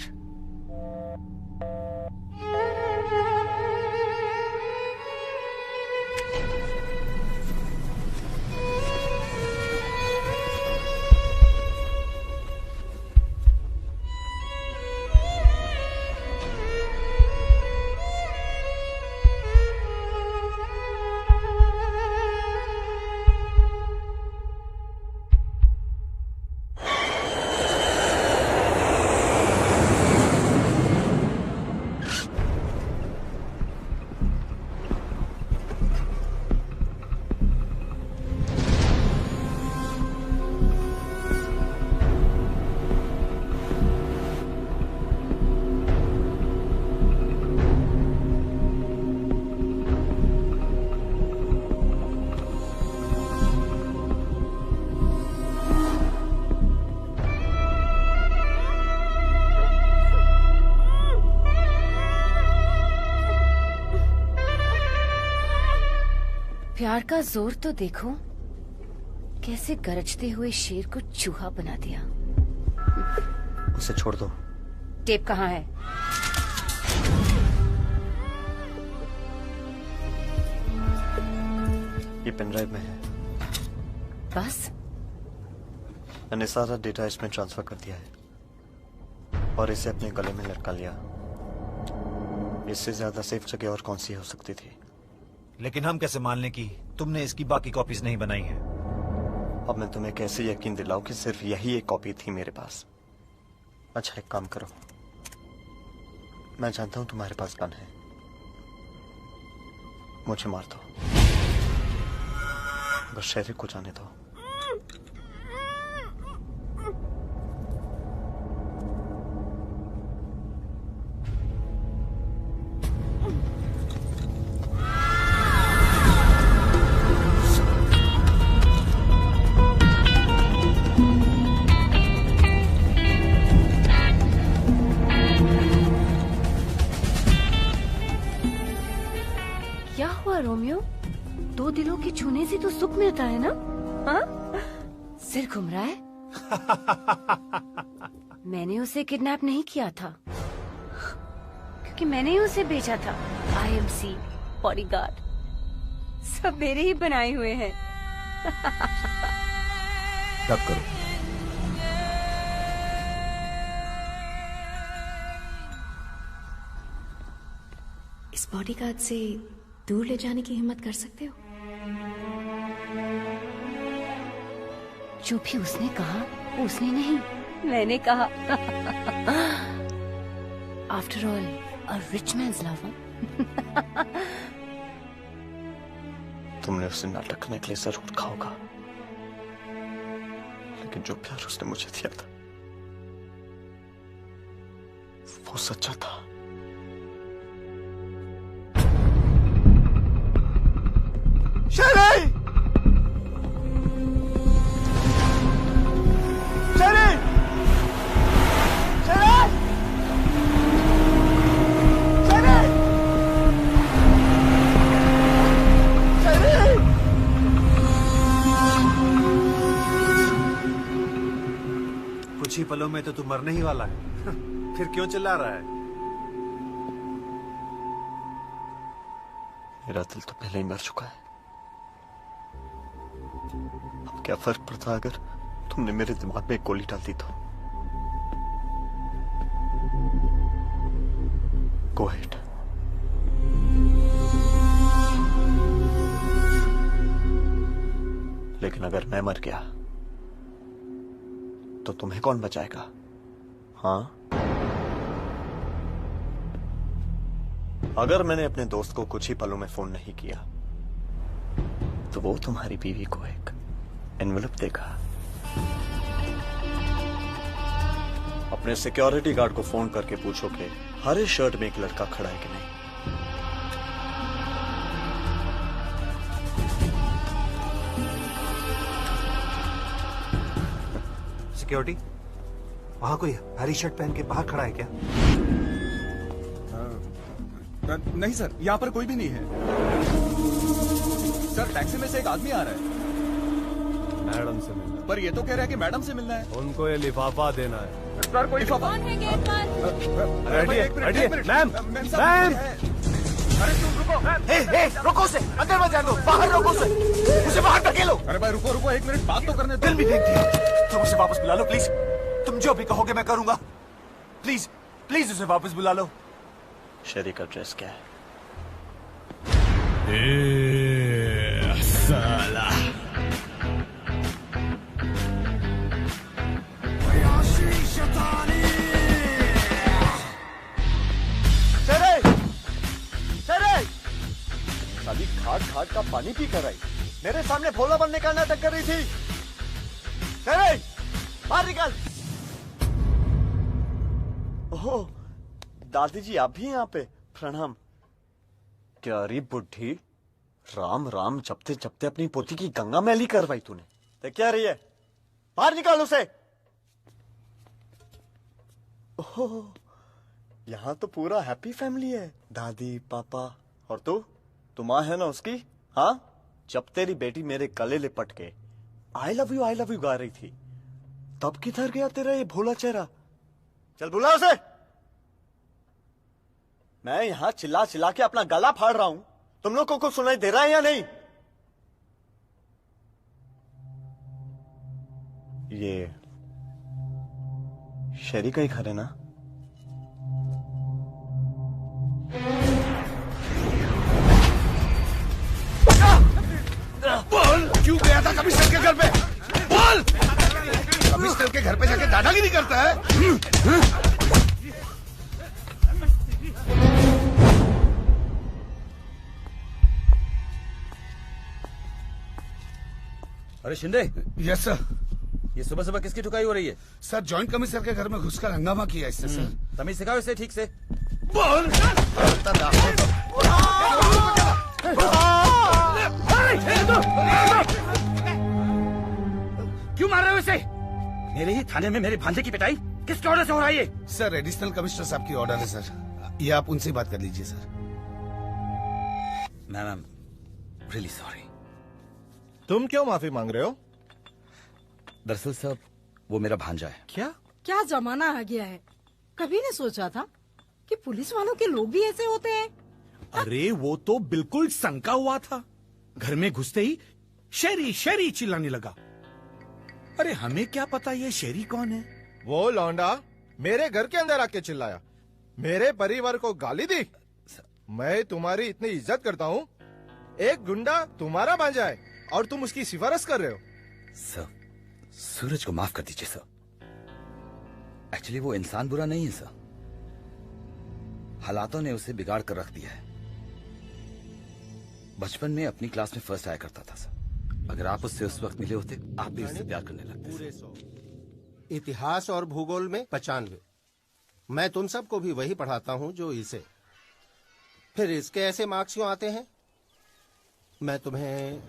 प्यार का जोर तो देखो, कैसे गरजते हुए शेर को चूहा बना दिया। उसे छोड़ दो। टेप कहाँ है? ये पेनड्राइव में है। बस? मैंने सारा डेटा इसमें ट्रांसफर कर दिया है और इसे अपने गले में लटका लिया। इससे ज्यादा सेफ जगह और कौन सी हो सकती थी? लेकिन हम कैसे मान लें कि तुमने इसकी बाकी कॉपीज नहीं बनाई हैं? अब मैं तुम्हें कैसे यकीन दिलाऊं कि सिर्फ यही एक कॉपी थी मेरे पास? अच्छा एक काम करो, मैं जानता हूं तुम्हारे पास गन है, मुझे मार दो, बस शेरिफ को जाने दो। रोमियो, दो दिलों के छूने से तो सुख मिलता है ना? हाँ? सिर घूम रहा है? मैंने उसे किडनैप नहीं किया था, क्योंकि मैंने ही उसे भेजा था। IMC बॉडीगार्ड सब मेरे ही बनाए हुए हैं। तब करो। इस बॉडीगार्ड से दूर ले जाने की हिम्मत कर सकते हो? जो भी उसने कहा, उसने नहीं, मैंने कहा। After all a rich mains lover. तुमने उसे नाटक करने के लिए जरूर कहा होगा, लेकिन जो प्यार उसने मुझे दिया था वो सच्चा था। शेरी! शेरी! शेरी! शेरी! शेरी! कुछ ही पलों में तो तू मरने ही वाला है। फिर क्यों चिल्ला रहा है? मेरा दिल तो पहले ही मर चुका है। अब क्या फर्क पड़ता अगर तुमने मेरे दिमाग में एक गोली डाल दी तो? Go ahead. लेकिन अगर मैं मर गया तो तुम्हें कौन बचाएगा? हाँ, अगर मैंने अपने दोस्त को कुछ ही पलों में फोन नहीं किया तो वो तुम्हारी बीवी को एक एनवेलप देगा। अपने सिक्योरिटी गार्ड को फोन करके पूछो कि हरे शर्ट में एक लड़का खड़ा है कि नहीं। सिक्योरिटी, वहां कोई हरी शर्ट पहन के बाहर खड़ा है क्या? नहीं सर, यहाँ पर कोई भी नहीं है। सर, टैक्सी में से एक आदमी आ रहा है। मैडम से मिलना। पर ये तो कह रहा है कि मैडम से मिलना है। उनको ये लिफाफा देना है। सर, कोई लिफाफा? कौन है गेट पर? Ready, ma'am, ma'am. अरे तुम रुको। रुको उसे, अंदर मत जाने दो, बाहर रोको उसे बाहर धकेलो। अरे भाई रुको, एक मिनट बात तो करने दो। दिल भी देखती है। तुम उसे वापस बुला लो प्लीज। तुम जो भी कहोगे मैं करूंगा। प्लीज प्लीज उसे वापस बुला लो। शेरी का ड्रेस क्या है? साला। साली घाट घाट का पानी पी कर आई, मेरे सामने भोला बनने का नाटक कर रही थी। बाहर निकल। ओह, दादी जी आप भी यहाँ पे? प्रणाम। क्या री बुढ़ी, राम राम जपते जपते अपनी पोती की गंगा मैली करवाई तूने। देख क्या रही है, बाहर निकाल उसे। ओह, यहाँ तो पूरा हैप्पी फैमिली है, दादी पापा और तू माँ है ना उसकी? हाँ, जब तेरी बेटी मेरे गले लिपट के आई लव यू गा रही थी तब किधर गया तेरा ये भोला चेहरा? चल बुला उसे। मैं यहां चिल्ला चिल्ला के अपना गला फाड़ रहा हूं, तुम लोगों को सुनाई दे रहा है या नहीं? ये शेरी का ही घर है ना? बोल, क्यों गया था कमिश्नर के घर पे? बोल, कमिश्नर के घर पे जाके दादागिरी करता है? अरे शिंदे। Yes sir. ये सुबह सुबह किसकी ठुकाई हो रही है? सर, जॉइंट कमिश्नर के घर में घुसकर हंगामा किया इससे सर। तमीज सिखाओ इसे ठीक से। बोल। क्यों मार रहे हो इसे? मेरे ही थाने में मेरे भांजे की पिटाई किसके ऑर्डर से हो रहा है ये? सर, एडिशनल कमिश्नर साहब की ऑर्डर है सर। ये आप उनसे बात कर लीजिए सर। Ma'am, really sorry. तुम क्यों माफी मांग रहे हो? दरअसल साहब, वो मेरा भांजा है। क्या जमाना आ गया है। कभी नहीं सोचा था कि पुलिस वालों के लोग भी ऐसे होते हैं। अरे वो तो बिल्कुल सनका हुआ था, घर में घुसते ही शेरी शेरी चिल्लाने लगा। अरे हमें क्या पता ये शेरी कौन है? वो लौंडा मेरे घर के अंदर आके चिल्लाया, मेरे परिवार को गाली दी। मैं तुम्हारी इतनी इज्जत करता हूँ, एक गुंडा तुम्हारा भांजा है और तुम उसकी सिफारिश कर रहे हो। सर, सूरज को माफ कर दीजिए सर। एक्चुअली वो इंसान बुरा नहीं है सर, हालातों ने उसे बिगाड़ कर रख दिया है। बचपन में अपनी क्लास में फर्स्ट आया करता था सर। अगर आप उससे उस वक्त मिले होते, आप भी उससे प्यार करने लगते सर। इतिहास और भूगोल में 95। मैं तुम सबको भी वही पढ़ाता हूँ जो इसे। फिर इसके ऐसे मार्क्स क्यों आते हैं? मैं तुम्हें,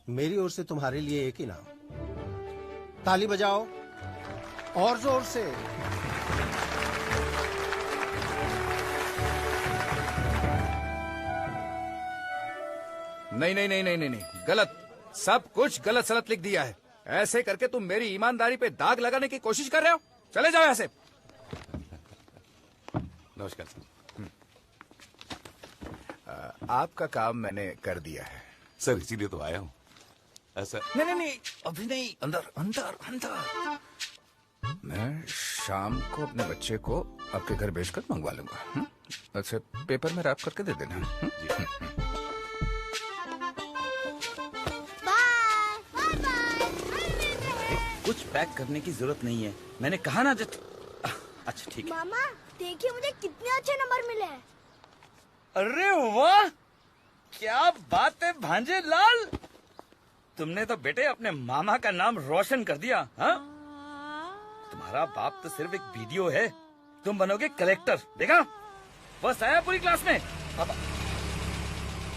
मेरी ओर से तुम्हारे लिए एक इनाम। ताली बजाओ और जोर से। नहीं, गलत। सब कुछ गलत सलत लिख दिया है। ऐसे करके तुम मेरी ईमानदारी पे दाग लगाने की कोशिश कर रहे हो। चले जाओ यहाँ से। नमस्कार। आपका काम मैंने कर दिया है सर, इसीलिए तो आया हूँ। ऐसा नहीं, अभी नहीं, अंदर। मैं शाम को अपने बच्चे को आपके घर भेजकर मंगवा लूंगा। अच्छा, पेपर में रैप करके दे देना। कुछ पैक करने की जरूरत नहीं है, मैंने कहा ना जट। अच्छा ठीक है। मामा देखिए मुझे कितने अच्छे नंबर मिले हैं। अरे वाह, क्या बात है भांजे लाल, तुमने तो बेटे अपने मामा का नाम रोशन कर दिया। हाँ, तुम्हारा बाप तो सिर्फ एक वीडियो है, तुम बनोगे कलेक्टर। देखा, बस आया पूरी क्लास में। अब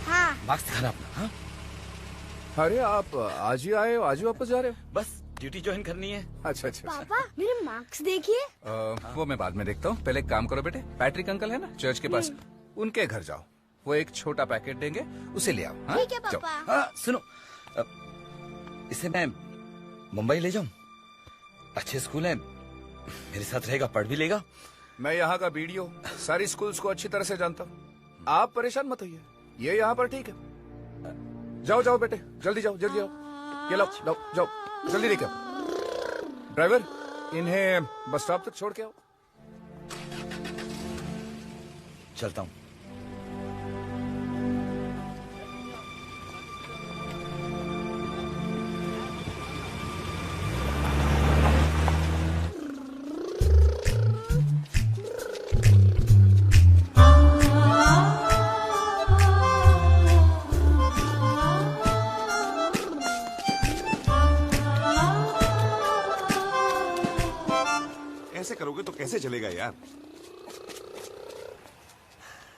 हाँ। मार्क्स दिखाना अपना। हाँ? अरे आप आज ही आए हो, आज ही वापस जा रहे हो? बस ड्यूटी ज्वाइन करनी है। अच्छा अच्छा। पापा मेरे मार्क्स देखिए। वो मैं बाद में देखता हूँ, पहले एक काम करो बेटे, पैट्रिक अंकल है ना चर्च के पास, उनके घर जाओ, वो एक छोटा पैकेट देंगे, उसे ले आओ। हाँ? ठीक है पापा। हाँ, सुनो, इसे मैं मुंबई ले जाऊं? अच्छे स्कूल है, मेरे साथ रहेगा, पढ़ भी लेगा। मैं यहाँ का बीडीओ सारी स्कूल्स को अच्छी तरह से जानता हूँ, आप परेशान मत होइए, ये यहाँ पर ठीक है। जाओ जाओ बेटे, जल्दी जाओ, जल्दी जाओ, ये लो, लो जाओ, जल्दी लेके आओ। ड्राइवर, इन्हें बस स्टॉप तक छोड़ के आओ। चलता हूँ। ऐसे करोगे तो कैसे चलेगा यार?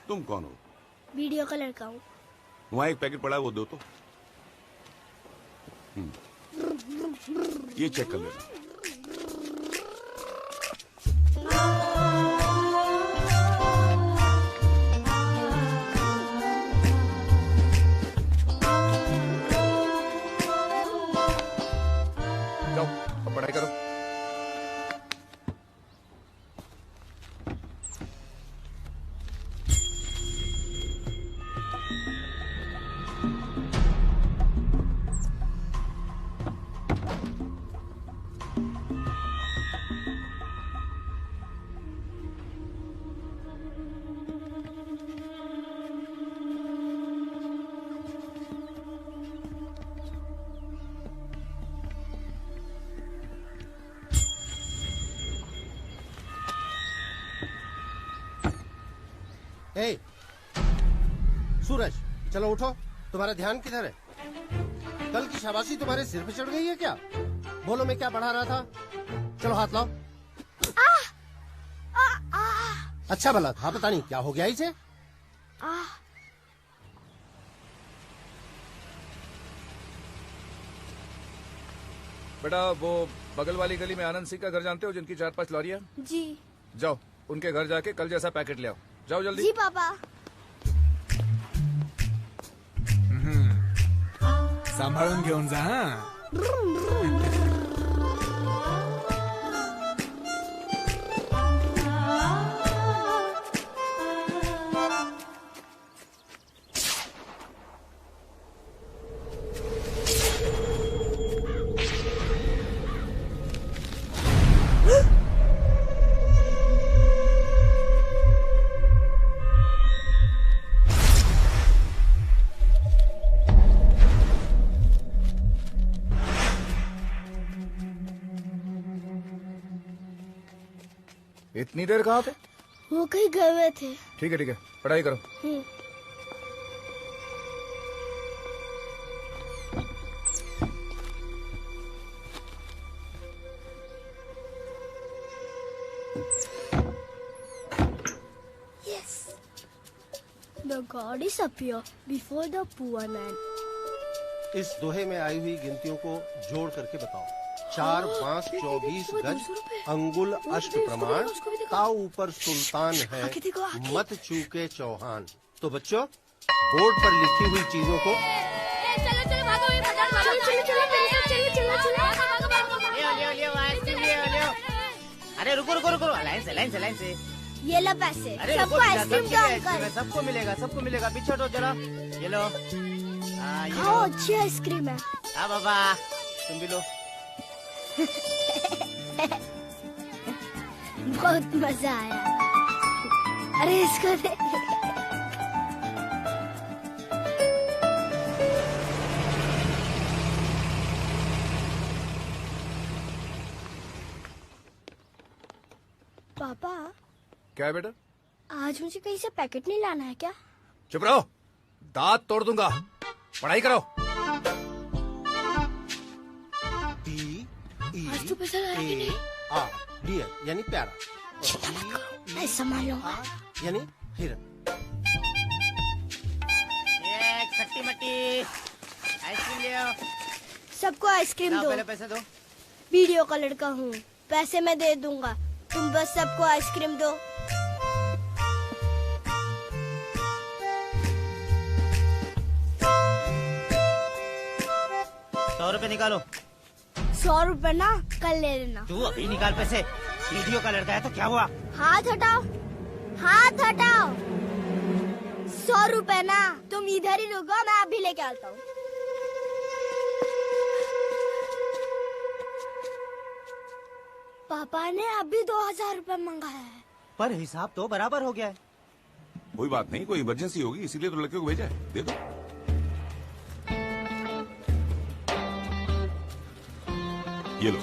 तुम कौन हो? वीडियो का लड़का हूँ। वहां एक पैकेट पड़ा है, वो दो तो। ये चेक कर लेना। जाओ अब पढ़ाई करो। हे सूरज, चलो उठो, तुम्हारा ध्यान किधर है? कल की शाबाशी तुम्हारे सिर पे चढ़ गई है क्या? बोलो, मैं क्या पढ़ा रहा था? चलो हाथ लाओ। अच्छा भला था, पता नहीं क्या हो गया इसे। बेटा वो बगल वाली गली में आनंद सिंह का घर जानते हो, जिनकी 4-5 लॉरियां? जी। जाओ उनके घर जाके कल जैसा पैकेट ले आओ, जाओ जल्दी। जी पापा। सांभाळून घेऊन जा। हाँ? इतनी देर कहाँ थे? वो कहीं गए हुए थे। ठीक है पढ़ाई करो। Yes. The goddess appear before the poor man. इस दोहे में आई हुई गिनतियों को जोड़ करके बताओ। 4, 5, 24 गज, अंगुल अष्ट प्रमाण, ताऊ ऊपर सुल्तान है, मत चूके चौहान। तो बच्चों, बोर्ड पर लिखी हुई चीजों को चलो चलो भागो, चलो। अरे रुको रुको रुको, लाइन से। ये लो पैसे, अरे सबको आइसक्रीम का अंकल। सबको मिलेगा, पीछे हटो जरा। ये लो। खाओ, अच्छी आइसक्रीम है। हाँ बाबा, तुम भी लो। बहुत मजा आया। अरे इसको दे। क्या है बेटा? आज मुझे कहीं से पैकेट नहीं लाना है क्या? चुप रहो, दांत तोड़ दूंगा। पढ़ाई करो। आज तो पैसा लाया कि नहीं? डियर यानी प्यारा। मैं संभाल लूंगा। यानी हिरन। खट्टी मट्टी आइसक्रीम ले आओ। सबको आइसक्रीम दो। पहले पैसे दो। वीडियो का लड़का हूँ, पैसे मैं दे दूंगा, तुम बस सबको आइसक्रीम दो। ₹100 निकालो। 100 रुपए ना कल ले लेना। तू अभी निकाल पैसे। वीडियो का लड़का है तो क्या हुआ? हाथ हटाओ, हाथ हटाओ। 100 रुपए ना, तुम इधर ही रुको, मैं अभी लेके आता हूँ। पापा ने अभी 2000 रुपए मंगाया है। पर हिसाब तो बराबर हो गया है। कोई बात नहीं, कोई इमरजेंसी होगी इसीलिए तो लड़के को भेजा है, दे दो। ये लो।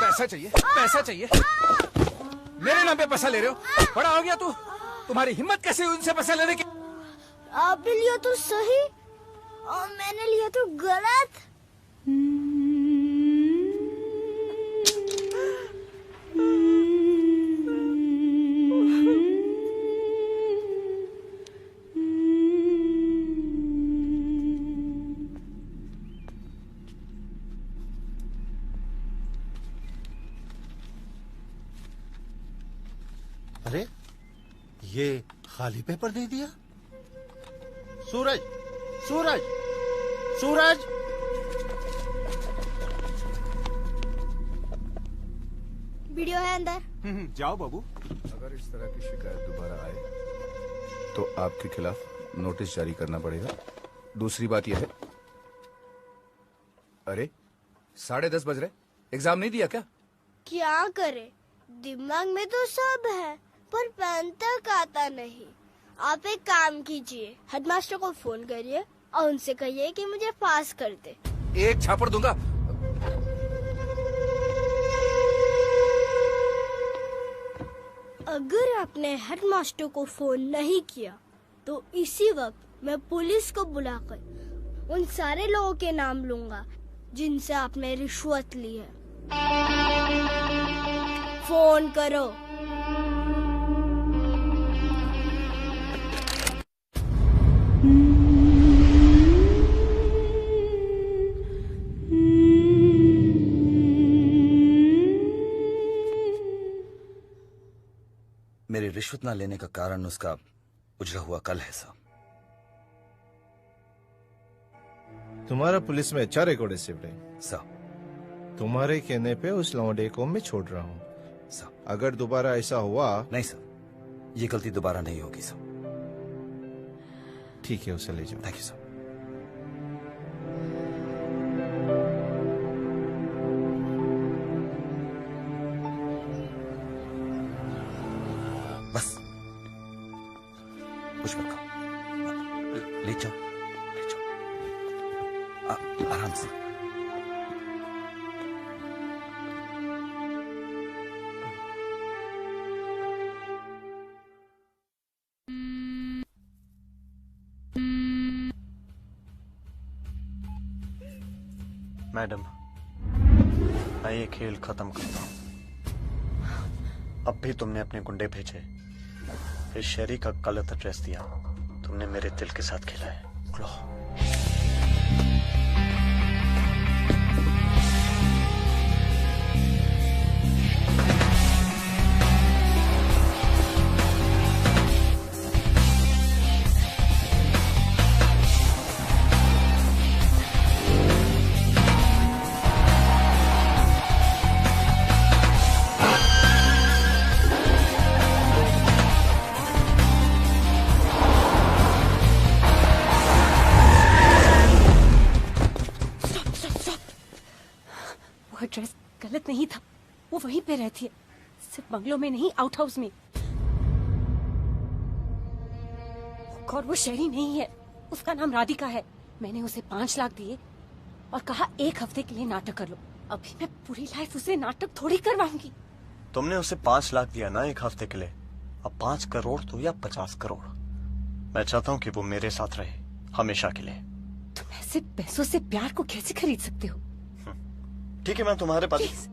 पैसा चाहिए, पैसा चाहिए। मेरे नाम पे पैसा ले रहे हो? बड़ा हो गया तू? तुम्हारी हिम्मत कैसे हुई उनसे पैसा लेने की? आपने लिया तो सही और मैंने लिया तो गलत। अरे ये खाली पेपर दे दिया। सूरज, सूरज, सूरज। वीडियो है अंदर। जाओ बाबू। अगर इस तरह की शिकायत दोबारा आए तो आपके खिलाफ नोटिस जारी करना पड़ेगा। दूसरी बात यह है, अरे 10:30 बज रहे, एग्जाम नहीं दिया क्या? क्या करे, दिमाग में तो सब है पर पेन तक आता नहीं। आप एक काम कीजिए, हेडमास्टर को फोन करिए और उनसे कहिए कि मुझे पास कर दे। एक छापड़ दूंगा। अगर आपने हेडमास्टर को फोन नहीं किया तो इसी वक्त मैं पुलिस को बुलाकर उन सारे लोगों के नाम लूंगा जिनसे आपने रिश्वत ली है। फोन करो। मेरी रिश्वत ना लेने का कारण उसका उजड़ा हुआ कल है साहब। तुम्हारा पुलिस में अच्छा रिकॉर्ड है शिवरे साहब। तुम्हारे कहने पे उस लौंडे को मैं छोड़ रहा हूँ साहब। अगर दोबारा ऐसा हुआ। नहीं सर, ये गलती दोबारा नहीं होगी साहब। ठीक है, उसे ले जाओ। Thank you sir. बस कुछ मत कहो, ले जाओ, ले जाओ आराम से। मैडम, मैं ये खेल खत्म करता हूँ। अब भी तुमने अपने गुंडे भेजे, इस शहरी का गलत एड्रेस दिया, तुमने मेरे दिल के साथ खेला है। लो। एड्रेस गलत नहीं था, वो वहीं पे रहती है, सिर्फ बंगलों में नहीं, आउट हाउस में। और वो शहरी नहीं है, उसका नाम राधिका है। मैंने उसे 5 लाख दिए और कहा 1 हफ्ते के लिए नाटक कर लो। अभी मैं पूरी लाइफ उसे नाटक थोड़ी करवाऊंगी। तुमने उसे 5 लाख दिया ना 1 हफ्ते के लिए, अब 5 करोड़ तो या 50 करोड़। मैं चाहता हूँ कि वो मेरे साथ रहे हमेशा के लिए। तुम ऐसे पैसों से प्यार को कैसे खरीद सकते हो? ठीक है, मैं तुम्हारे पास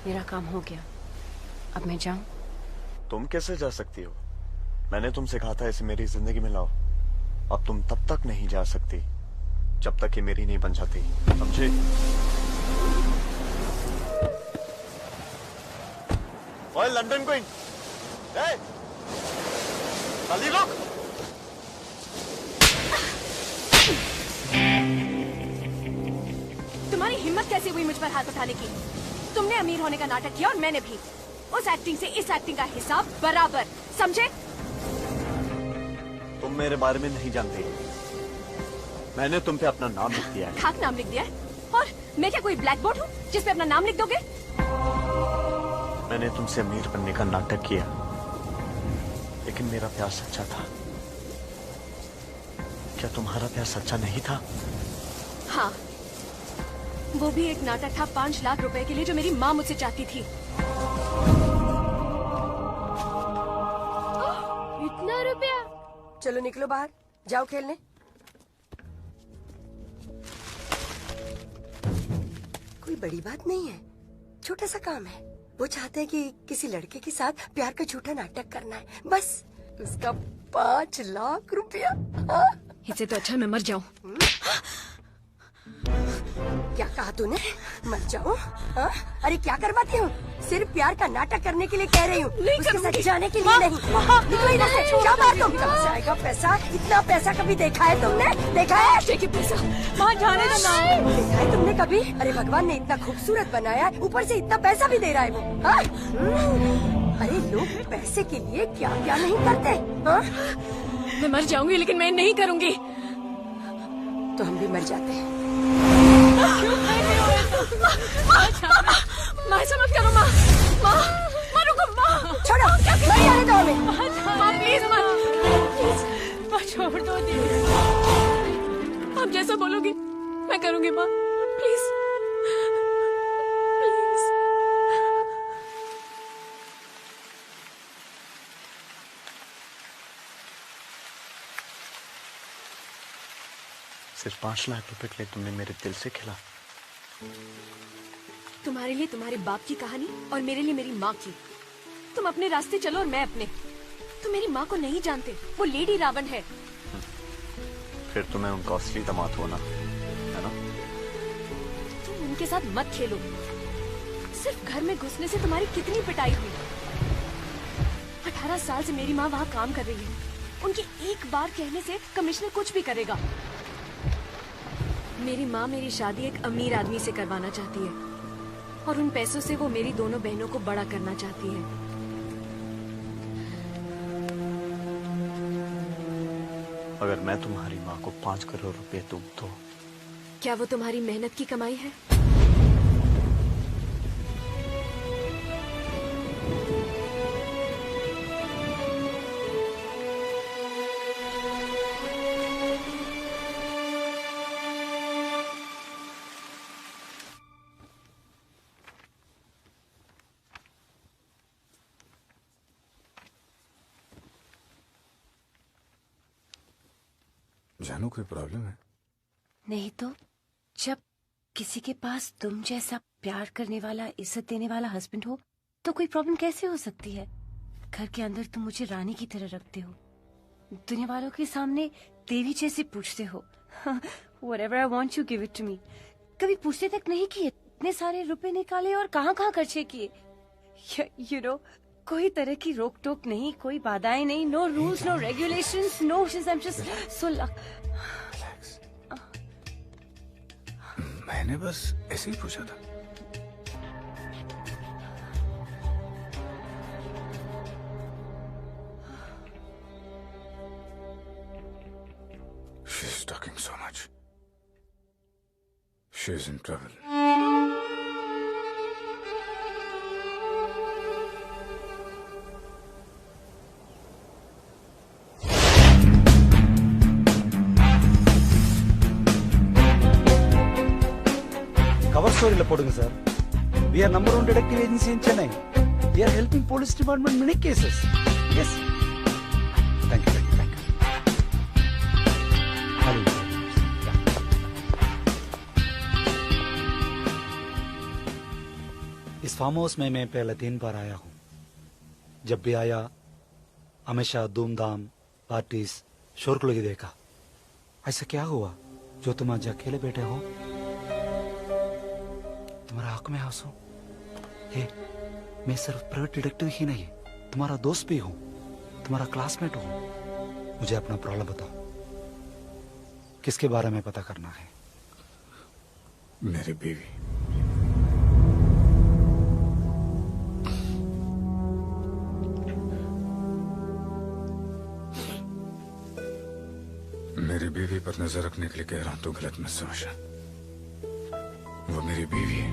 मेरा काम हो गया, अब मैं जाऊं? तुम कैसे जा सकती हो? मैंने तुमसे कहा था इसे मेरी जिंदगी में लाओ। अब तुम तब तक नहीं जा सकती जब तक ये मेरी नहीं बन जाती, समझे? ओए लंदन क्वीन, खाली रुक। तुम्हारी हिम्मत कैसे हुई मुझ पर हाथ उठाने की? तुमने अमीर होने का नाटक किया और मैंने भी। उस एक्टिंग से इस एक्टिंग का हिसाब बराबर, समझे? तुम मेरे बारे में नहीं जानती। मैंने तुम पे अपना नाम लिख दिया है। खाक नाम लिख दिया है? और मैं क्या कोई ब्लैक बोर्ड हूँ जिस पे अपना नाम लिख दोगे? मैंने तुमसे अमीर बनने का नाटक किया, लेकिन मेरा प्यार सच्चा था। क्या तुम्हारा प्यार सच्चा नहीं था? हाँ, वो भी एक नाटक था 5 लाख रुपए के लिए जो मेरी माँ मुझसे चाहती थी। इतना रुपया? चलो निकलो बाहर, जाओ खेलने। कोई बड़ी बात नहीं है, छोटा सा काम है। वो चाहते हैं कि किसी लड़के के साथ प्यार का झूठा नाटक करना है, बस। उसका 5 लाख रुपया। इससे तो अच्छा मैं मर जाऊं। क्या कहा तूने? मर जाऊं? हाँ? अरे क्या करवाती हूँ? सिर्फ प्यार का नाटक करने के लिए कह रही हूँ, उसके साथ जाने के लिए नहीं। निकलो इधर से, क्या बात तुम? कहाँ से आएगा पैसा? इतना पैसा कभी देखा है तुमने? देखा है? देखिए पैसा, वहाँ जाने देना। देखा है तुमने कभी? अरे भगवान ने इतना खूबसूरत बनाया है, ऊपर से इतना पैसा भी दे रहा है वो। हाँ? अरे लोग पैसे के लिए क्या क्या नहीं करते। हाँ? मैं मर जाऊंगी लेकिन मैं नहीं करूंगी। तो हम भी मर जाते हैं। माँ ऐसा मत करो, माँ। माँ रुको, माँ। छोड़ो, नहीं आने दो हमें। माँ प्लीज मत, प्लीज माँ छोड़ दो दीदी। आप जैसा बोलोगी मैं करूंगी माँ, प्लीज प्लीज। सिर्फ 5 लाख रुपए के लिए तुमने मेरे दिल से खेला। तुम्हारे लिए तुम्हारे बाप की कहानी और मेरे लिए मेरी माँ की। तुम अपने रास्ते चलो और मैं अपने। तुम मेरी माँ को नहीं जानते, वो लेडी रावण है। फिर तुम्हें उनका असली दामाद होना है ना? तुम उनके साथ मत खेलो। सिर्फ घर में घुसने से तुम्हारी कितनी पिटाई हुई। 18 साल से मेरी माँ वहाँ काम कर रही है। उनकी एक बार कहने से कमिश्नर कुछ भी करेगा। मेरी माँ मेरी शादी एक अमीर आदमी से करवाना चाहती है और उन पैसों से वो मेरी दोनों बहनों को बड़ा करना चाहती है। अगर मैं तुम्हारी माँ को 5 करोड़ रुपए दूं तो क्या वो तुम्हारी मेहनत की कमाई है? जानू कोई प्रॉब्लम है? नहीं तो जब किसी के पास तुम जैसा प्यार करने वाला, इज्जत देने वाला हस्बैंड हो तो कोई प्रॉब्लम कैसे हो सकती है? घर के अंदर तुम मुझे रानी की तरह रखते हो, दुनिया वालों के सामने देवी जैसे पूछते हो। Whatever I want you give it to me। कभी पूछते तक नहीं कि इतने सारे रुपए निकाले और कहाँ कहाँ खर्चे किए। You know, कोई तरह की रोक टोक नहीं, कोई बाधाएं नहीं, no rules, no regulations, no I'm just so मैंने बस ऐसे ही पूछा था। She's talking so much. She's in trouble. Cover ஸ்டோரியில போடுங்க sir. We are number 1 detective agency in Chennai. We are helping police department many cases. Yes. Thank you. Hello. इस farm house में मैं पहले 3 बार आया हूँ। जब भी आया हमेशा धूमधाम, पार्टीज, शोरगुल ही देखा। ऐसा क्या हुआ जो तुम आज अकेले बैठे हो? तुम्हारा आंख में आंसू? हे, मैं सिर्फ प्राइवेट डिटेक्टिव ही नहीं, तुम्हारा दोस्त भी हूँ, तुम्हारा क्लासमेट हूँ। मुझे अपना प्रॉब्लम बताओ, किसके बारे में पता करना है? मेरी बीवी। मेरी बीवी पर नजर रखने के लिए कह रहा हूं तो गलत मत समझना। वो मेरी बीवी है।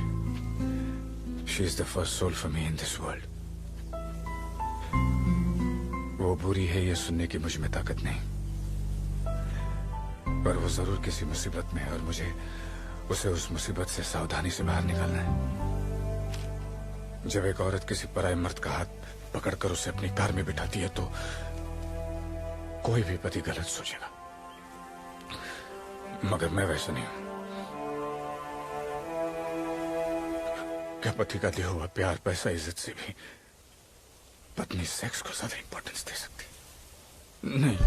She is the first soul for me in this world. वो बुरी है ये सुनने की मुझ में ताकत नहीं, पर वो जरूर किसी मुसीबत में है और मुझे उसे उस मुसीबत से सावधानी से बाहर निकालना है। जब एक औरत किसी पराये मर्द का हाथ पकड़कर उसे अपनी कार में बिठाती है तो कोई भी पति गलत सोचेगा, मगर मैं वैसा नहीं हूं। क्या पति का दिया हुआ प्यार, पैसा, इज्जत से भी पत्नी सेक्स को ज्यादा इंपॉर्टेंस दे सकती? नहीं,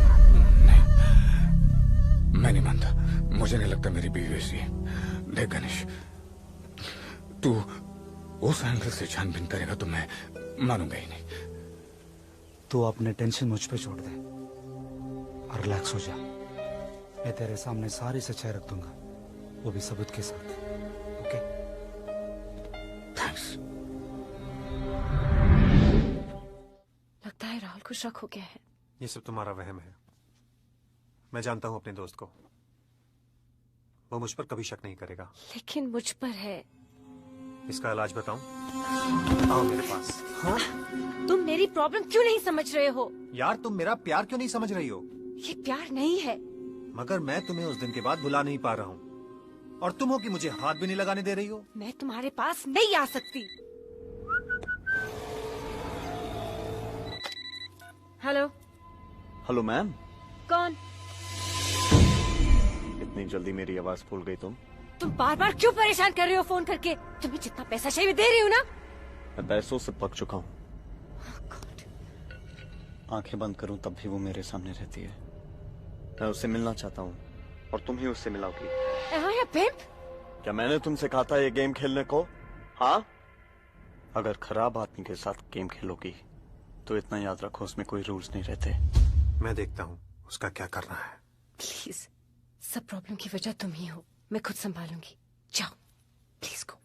मैं नहीं मानता। मुझे नहीं लगता मेरी बीवी ऐसी है। देख गणेश, तू उस एंगल से छानबीन करेगा तो मैं मानूंगा ही नहीं। तू अपने टेंशन मुझ पे छोड़ दे और रिलैक्स हो जा। मैं तेरे सामने सारी सच्चाई रख दूंगा, वो भी सबूत के साथ। ओके? थैंक्स। लगता है राहुल को शक हो गया है। ये सब तुम्हारा वहम है। मैं जानता हूं अपने दोस्त को, वो मुझ पर कभी शक नहीं करेगा। लेकिन मुझ पर है। इसका इलाज बताऊं? आओ मेरे पास। हाँ? तुम मेरी प्रॉब्लम क्यों नहीं समझ रहे हो? यार तुम मेरा प्यार क्यों नहीं समझ रही हो? ये प्यार नहीं है। मगर मैं तुम्हें उस दिन के बाद भुला नहीं पा रहा हूँ, और तुम हो कि मुझे हाथ भी नहीं लगाने दे रही हो। मैं तुम्हारे पास नहीं आ सकती। हेलो। Hello ma'am. कौन? इतनी जल्दी मेरी आवाज भूल गई तुम? तुम बार बार क्यों परेशान कर रहे हो फोन करके? तुम्हें जितना पैसा चाहिए दे रही हूँ ना। मैं पैसों से पक चुका हूँ। आंखें बंद करूं तब भी वो मेरे सामने रहती है। मैं उससे मिलना चाहता हूँ और तुम ही उससे मिलाओगी। क्या मैंने तुमसे कहा था ये गेम खेलने को? हाँ? अगर खराब आदमी के साथ गेम खेलोगी तो इतना याद रखो, उसमें कोई रूल्स नहीं रहते। मैं देखता हूँ उसका क्या करना है। प्लीज, सब प्रॉब्लम की वजह तुम ही हो। मैं खुद संभालूंगी। जाओ प्लीज गो।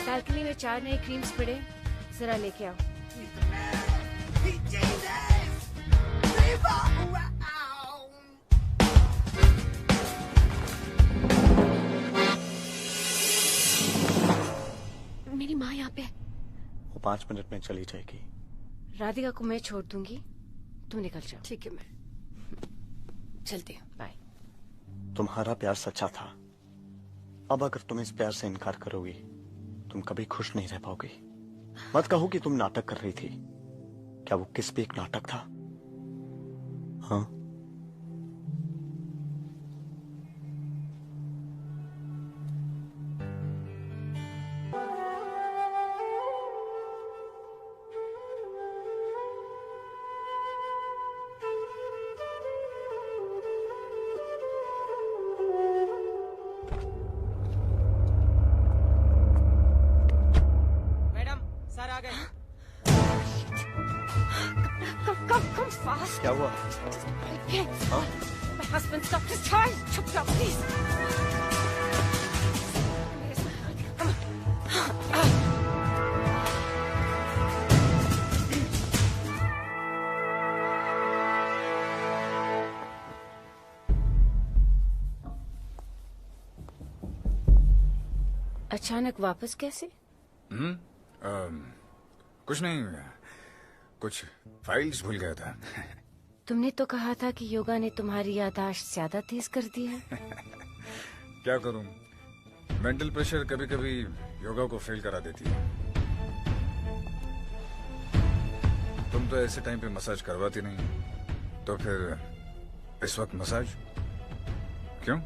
बालकनी में 4 नए क्रीम्स पड़े, जरा लेके आओ। मेरी माँ यहाँ पे। वो 5 मिनट में चली जाएगी। राधिका को मैं छोड़ दूंगी, तुम निकल जाओ। ठीक है, मैं चलती हूँ। बाय। तुम्हारा प्यार सच्चा था, अब अगर तुम इस प्यार से इनकार करोगी तुम कभी खुश नहीं रह पाओगी। मत कहो कि तुम नाटक कर रही थी। क्या वो किस भी एक नाटक था? हाँ, मैडम सर आ गए। Come fast. क्या हुआ? हाँ? My husband stopped his car. Chop, chop, please. अचानक वापस कैसे? कुछ नहीं, कुछ फाइल्स भूल गया था। तुमने तो कहा था कि योगा ने तुम्हारी याददाश्त ज्यादा तेज कर दी है। क्या करूं, मेंटल प्रेशर कभी कभी योगा को फेल करा देती है। तुम तो ऐसे टाइम पे मसाज करवाती नहीं, तो फिर इस वक्त मसाज क्यों?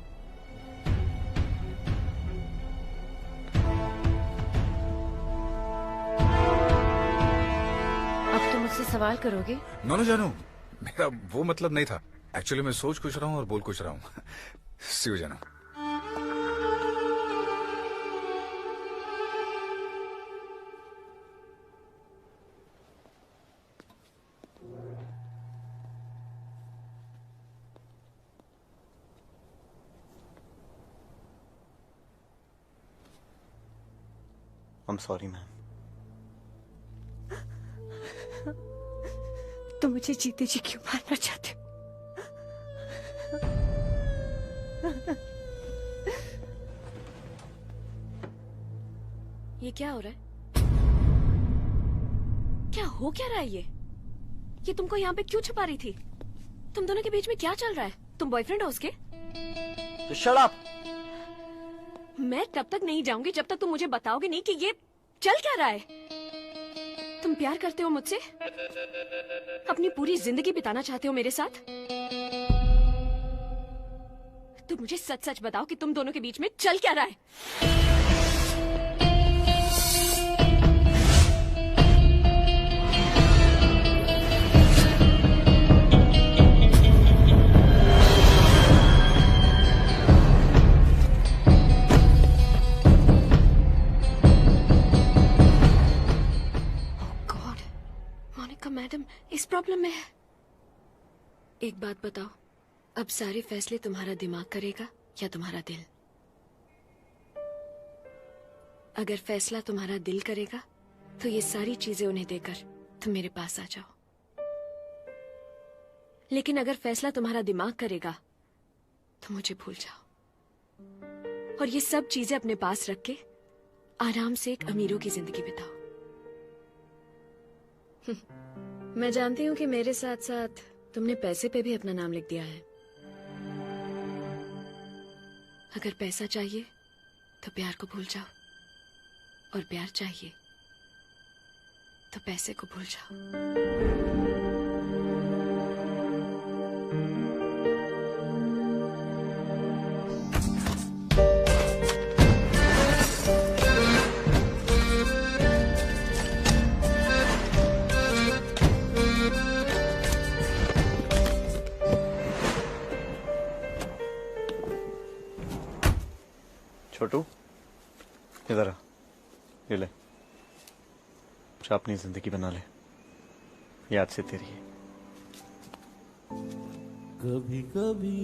अब तुम मुझसे सवाल करोगे? नो जानू, मेरा वो मतलब नहीं था। एक्चुअली मैं सोच कुछ रहा हूँ और बोल कुछ रहा हूँ। सी यू जानू। I'm sorry, ma'am. तुम मुझे जीते जी क्यों मारना चाहते हो? ये क्या हो रहा है? क्या हो क्या रहा है ये तुमको यहाँ पे क्यों छुपा रही थी? तुम दोनों के बीच में क्या चल रहा है? तुम बॉयफ्रेंड हो उसके? तो शट अप। मैं तब तक नहीं जाऊंगी जब तक तुम मुझे बताओगे नहीं कि ये चल क्या रहा है। तुम प्यार करते हो मुझसे? अपनी पूरी जिंदगी बिताना चाहते हो मेरे साथ? तुम मुझे सच सच बताओ कि तुम दोनों के बीच में चल क्या रहा है? मैडम इस प्रॉब्लम में है। एक बात बताओ, अब सारे फैसले तुम्हारा दिमाग करेगा या तुम्हारा दिल? अगर फैसला तुम्हारा दिल करेगा तो ये सारी चीजें उन्हें देकर तुम मेरे पास आ जाओ। लेकिन अगर फैसला तुम्हारा दिमाग करेगा तो मुझे भूल जाओ और ये सब चीजें अपने पास रख के आराम से एक अमीरों की जिंदगी बिताओ। मैं जानती हूँ कि मेरे साथ साथ तुमने पैसे पे भी अपना नाम लिख दिया है। अगर पैसा चाहिए तो प्यार को भूल जाओ और प्यार चाहिए तो पैसे को भूल जाओ। छोटू इधर आ, ये ले, जा अपनी जिंदगी बना ले, याद से तेरी है। कभी कभी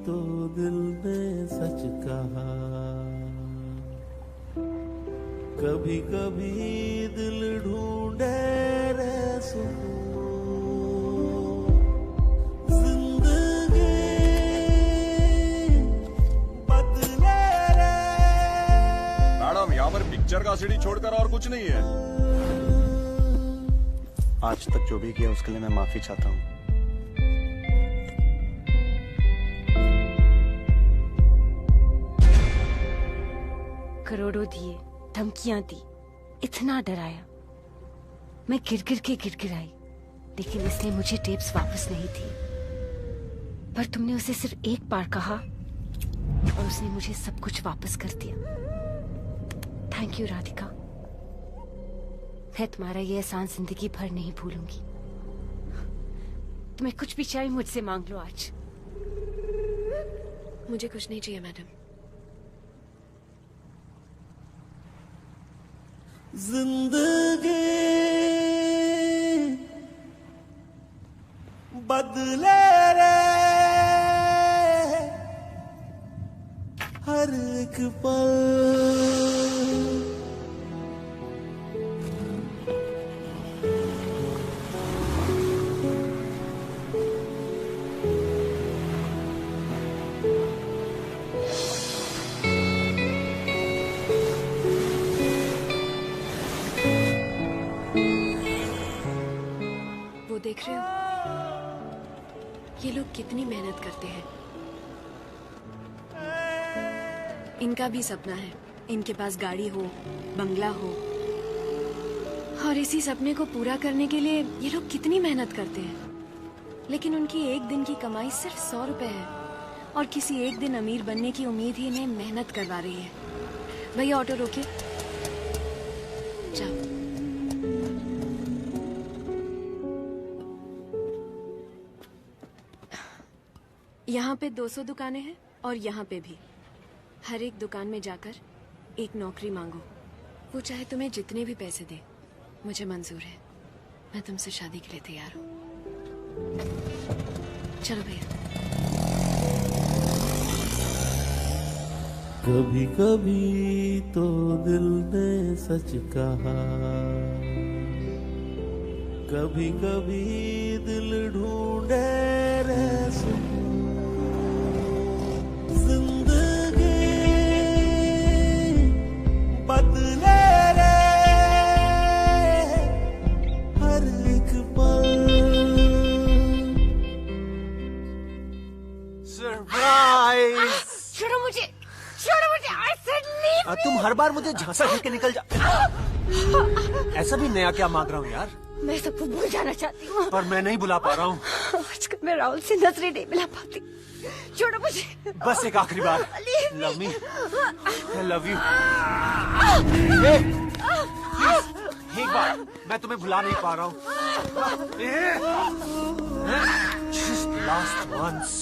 तो दिल ने सच कहा, कभी कभी दिल ढूंढे रे सुकून। यहाँ पर पिक्चर का सीडी छोड़कर और कुछ नहीं है। आज तक जो भी किया उसके लिए मैं माफी चाहता हूँ। करोड़ों दिए, धमकियां दी, इतना डराया, मैं गिर गिर आई, लेकिन इसने मुझे टेप्स वापस नहीं दी। पर तुमने उसे सिर्फ एक बार कहा और उसने मुझे सब कुछ वापस कर दिया। थैंक यू राधिका, मैं तुम्हारा ये एहसान जिंदगी भर नहीं भूलूंगी। तुम्हें कुछ भी चाहिए मुझसे मांग लो आज। मुझे कुछ नहीं चाहिए मैडम। जिंदगी बदले रे हर एक पल। देख रहे हो ये लोग कितनी मेहनत करते हैं। इनका भी सपना है, इनके पास गाड़ी हो, बंगला हो, और इसी सपने को पूरा करने के लिए ये लोग कितनी मेहनत करते हैं। लेकिन उनकी एक दिन की कमाई सिर्फ 100 रुपए है और किसी एक दिन अमीर बनने की उम्मीद ही इन्हें मेहनत करवा रही है। भैया ऑटो रोकिए, जाओ। यहाँ पे 200 दुकानें हैं और यहाँ पे भी। हर एक दुकान में जाकर एक नौकरी मांगो, वो चाहे तुम्हें जितने भी पैसे दे, मुझे मंजूर है। मैं तुमसे शादी के लिए तैयार हूँ। चलो भैया। कभी कभी तो दिल ने सच कहा, कभी कभी दिल ढूंढे रे सुकून। बदले रे हर एक पल। सरप्राइज! छोड़ो मुझे, I said leave me! तुम हर बार मुझे झांसा देके निकल जा। ऐसा भी नया क्या मांग रहा हूँ यार? मैं सबको भूल जाना चाहती हूँ, पर मैं नहीं बुला पा रहा हूँ। आजकल मैं राहुल से नजरें नहीं मिला पाती। छोड़ो मुझे। बस एक आखिरी बार। Love me, I love you. एक बार, मैं तुम्हें भुला नहीं पा रहा हूँ। Just last once.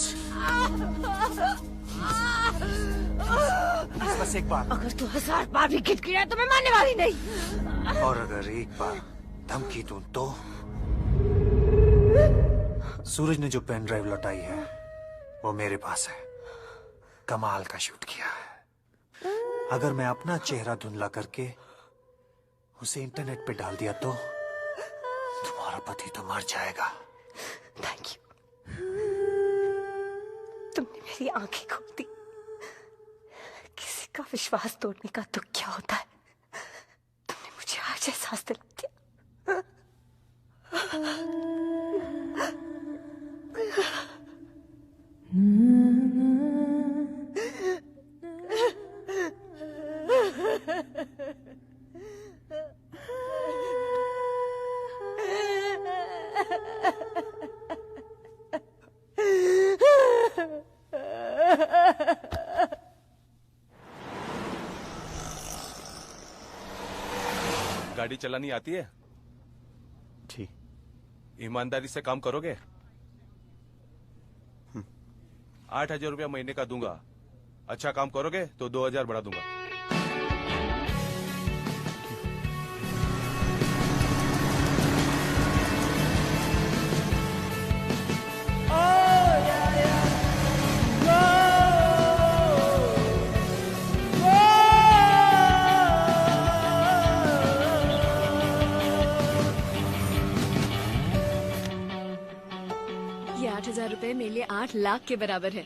बस एक बार। अगर तू 1000 बार भी गिड़गिड़ाए तो मैं मानने वाली नहीं। और अगर एक बार धमकी दूं तो? सूरज ने जो पेन ड्राइव लौटाई है वो मेरे पास है। कमाल का शूट किया है। अगर मैं अपना चेहरा धुंधला करके उसे इंटरनेट पे डाल दिया तो तुम्हारा पति तो मर जाएगा। थैंक यू, तुमने मेरी आंखें खोल दी। किसी का विश्वास तोड़ने का दुख क्या होता है, तुमने मुझे आज एहसास दिला दिया। गाड़ी चलानी आती है? जी। ईमानदारी से काम करोगे? 8,000 रुपया महीने का दूंगा। अच्छा काम करोगे तो 2,000 बढ़ा दूंगा। ये 8,000 रुपए मेरे लिए 8 लाख के बराबर है।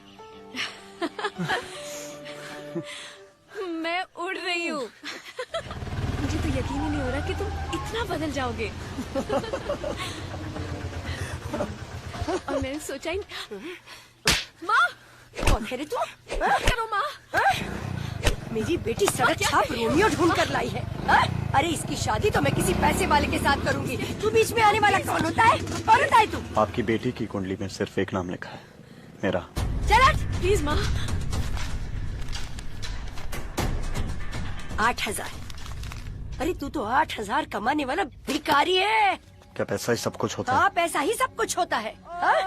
मैं उड़ रही हूँ। मुझे तो यकीन ही नहीं हो रहा कि तुम इतना बदल जाओगे। और मैंने सोचा ही। माँ, कौन है रे तू? करो माँ। मेरी बेटी सड़क छाप रोमियो ढूंढ कर लाई है। हाँ? अरे इसकी शादी तो मैं किसी पैसे वाले के साथ करूंगी। तू बीच में आने वाला कौन होता है? कौन होता है तू? आपकी बेटी की कुंडली में सिर्फ एक नाम लिखा है, मेरा। चल हट। प्लीज माँ। 8,000। अरे तू तो 8,000 कमाने वाला भिखारी है। क्या पैसा ही सब कुछ होता है? हाँ, पैसा ही सब कुछ होता है। हाँ?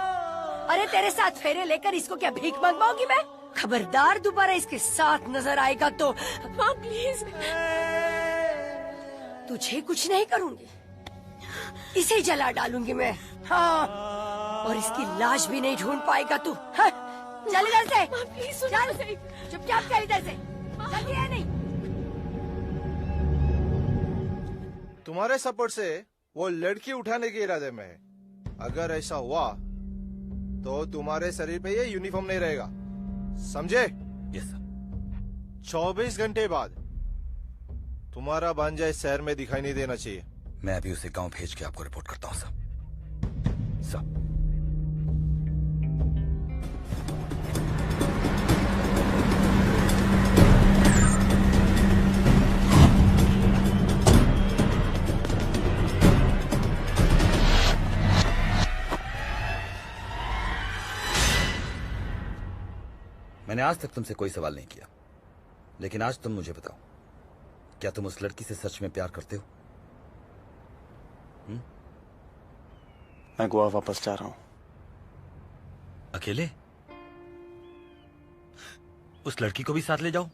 अरे तेरे साथ फेरे लेकर इसको क्या भीख मंगवाऊंगी मैं? खबरदार दोबारा इसके साथ नजर आएगा तो माँ प्लीज। तुझे कुछ नहीं करूंगी, इसे जला डालूंगी मैं। हाँ, और इसकी लाश भी नहीं ढूंढ पाएगा तू। हाँ? चल इधर से। प्लीज चल, चुपचाप चल इधर से। जल्दी है नहीं। तुम्हारे सपोर्ट से वो लड़की उठाने के इरादे में है। अगर ऐसा हुआ तो तुम्हारे शरीर पे ये यूनिफॉर्म नहीं रहेगा, समझे? Yes sir. 24 घंटे बाद तुम्हारा भांजा इस शहर में दिखाई नहीं देना चाहिए। मैं अभी उसे गांव भेज के आपको रिपोर्ट करता हूँ सब। मैंने आज तक तुमसे कोई सवाल नहीं किया, लेकिन आज तुम मुझे बताओ, क्या तुम उस लड़की से सच में प्यार करते हो? मैं गोवा वापस जा रहा हूं। अकेले? उस लड़की को भी साथ ले जाओ।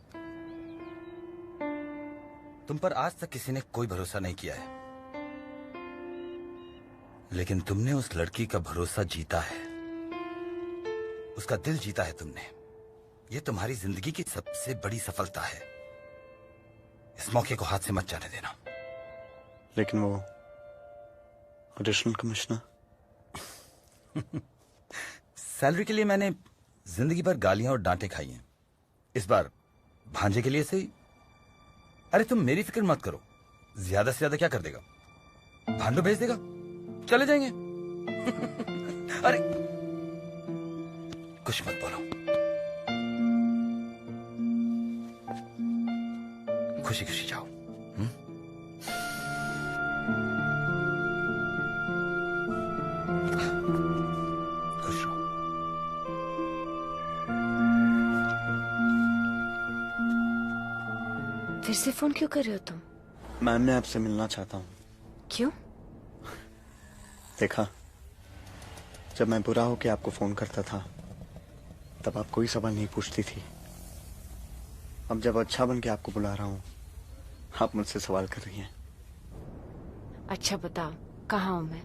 तुम पर आज तक किसी ने कोई भरोसा नहीं किया है, लेकिन तुमने उस लड़की का भरोसा जीता है, उसका दिल जीता है तुमने। ये तुम्हारी जिंदगी की सबसे बड़ी सफलता है। इस मौके को हाथ से मत जाने देना। लेकिन वो एडिशनल कमिश्नर। सैलरी के लिए मैंने जिंदगी भर गालियां और डांटे खाई हैं। इस बार भांजे के लिए सही। अरे तुम मेरी फिक्र मत करो, ज्यादा से ज्यादा क्या कर देगा? भांडो भेज देगा, चले जाएंगे। अरे कुछ मत बोलो, खुशी खुशी जाओ। खुश रहो। फिर से फोन क्यों कर रहे हो तुम? मैम, मैं आपसे मिलना चाहता हूँ। क्यों? देखा, जब मैं बुरा होके आपको फोन करता था तब आप कोई सवाल नहीं पूछती थी। अब जब अच्छा बन के आपको बुला रहा हूँ, आप मुझसे सवाल कर रही हैं। अच्छा बताओ, कहाँ हूँ मैं?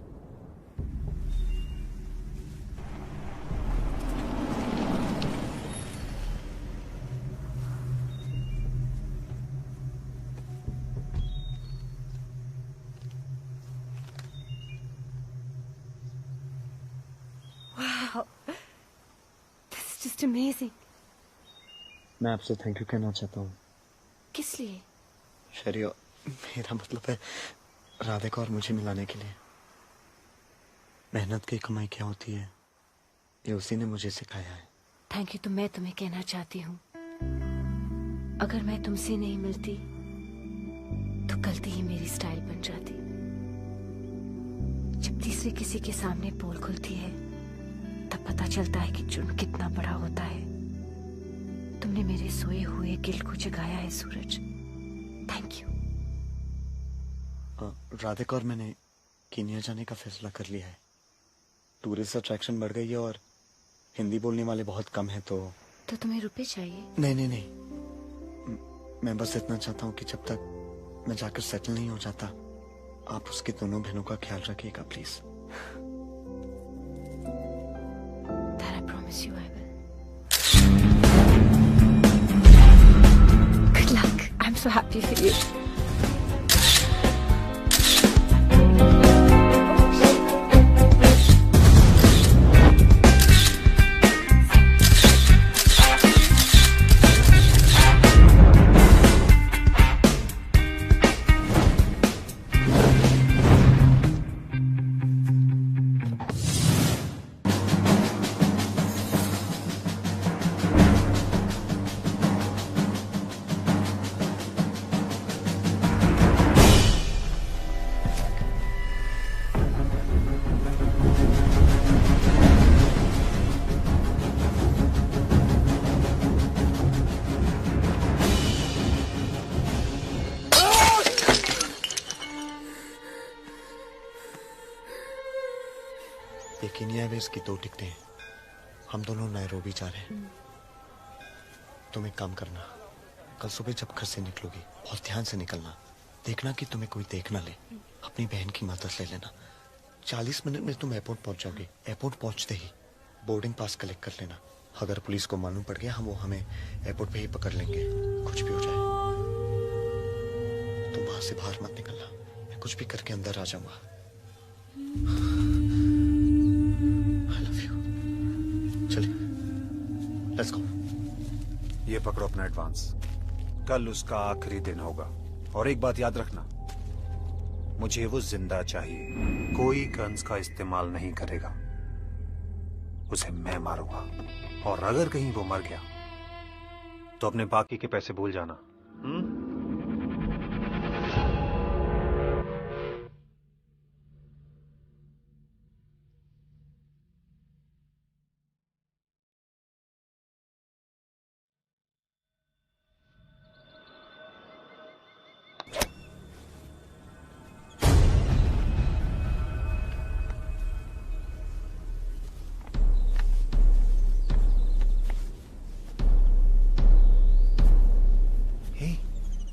Wow, this is just amazing. मैं आपसे थैंक यू कहना चाहता हूँ। किस लिए? शरियो, मेरा मतलब है राधिका और मुझे मिलाने के लिए। मेहनत की कमाई क्या होती है, ये उसी ने मुझे सिखाया है। थैंक यू तो मैं तुम्हें कहना चाहती हूँ, अगर मैं तुमसे नहीं मिलती तो गलती ही मेरी स्टाइल बन जाती। जब तीसरे किसी के सामने पोल खुलती है तब पता चलता है कि जुर्म कितना बड़ा होता है। तुमने मेरे सोए हुए गिल को जगाया है सूरज, थैंक यू। राधिका और मैंने कीनिया जाने का फैसला कर लिया है। टूरिस्ट अट्रैक्शन बढ़ गई है और हिंदी बोलने वाले बहुत कम हैं। तो तुम्हें रुपए चाहिए? नहीं नहीं नहीं, मैं बस इतना चाहता हूँ कि जब तक मैं जाकर सेटल नहीं हो जाता, आप उसकी दोनों बहनों का ख्याल रखिएगा please. That I promise you I will. Good luck. I'm so happy for you. ये कीनिया एयरवेज की 2 टिकटें हैं। हम दोनों नैरोबी जा रहे हैं। तुम एक काम करना, कल सुबह जब घर से निकलोगी बहुत ध्यान से निकलना। देखना कि तुम्हें कोई देख ना ले। अपनी बहन की मदद ले लेना। 40 मिनट में तुम एयरपोर्ट पहुंच जाओगे। एयरपोर्ट पहुंचते ही बोर्डिंग पास कलेक्ट कर लेना। अगर पुलिस को मालूम पड़ गया वो हमें एयरपोर्ट पे ही पकड़ लेंगे। कुछ भी हो जाए तुम वहां से बाहर मत निकलना। मैं कुछ भी करके अंदर आ जाऊंगा। I love you। चलिए लेट्स गो। ये पकड़ो अपना एडवांस। कल उसका आखिरी दिन होगा और एक बात याद रखना, मुझे वो जिंदा चाहिए। कोई गन्स का इस्तेमाल नहीं करेगा। उसे मैं मारूंगा और अगर कहीं वो मर गया तो अपने बाकी के पैसे भूल जाना।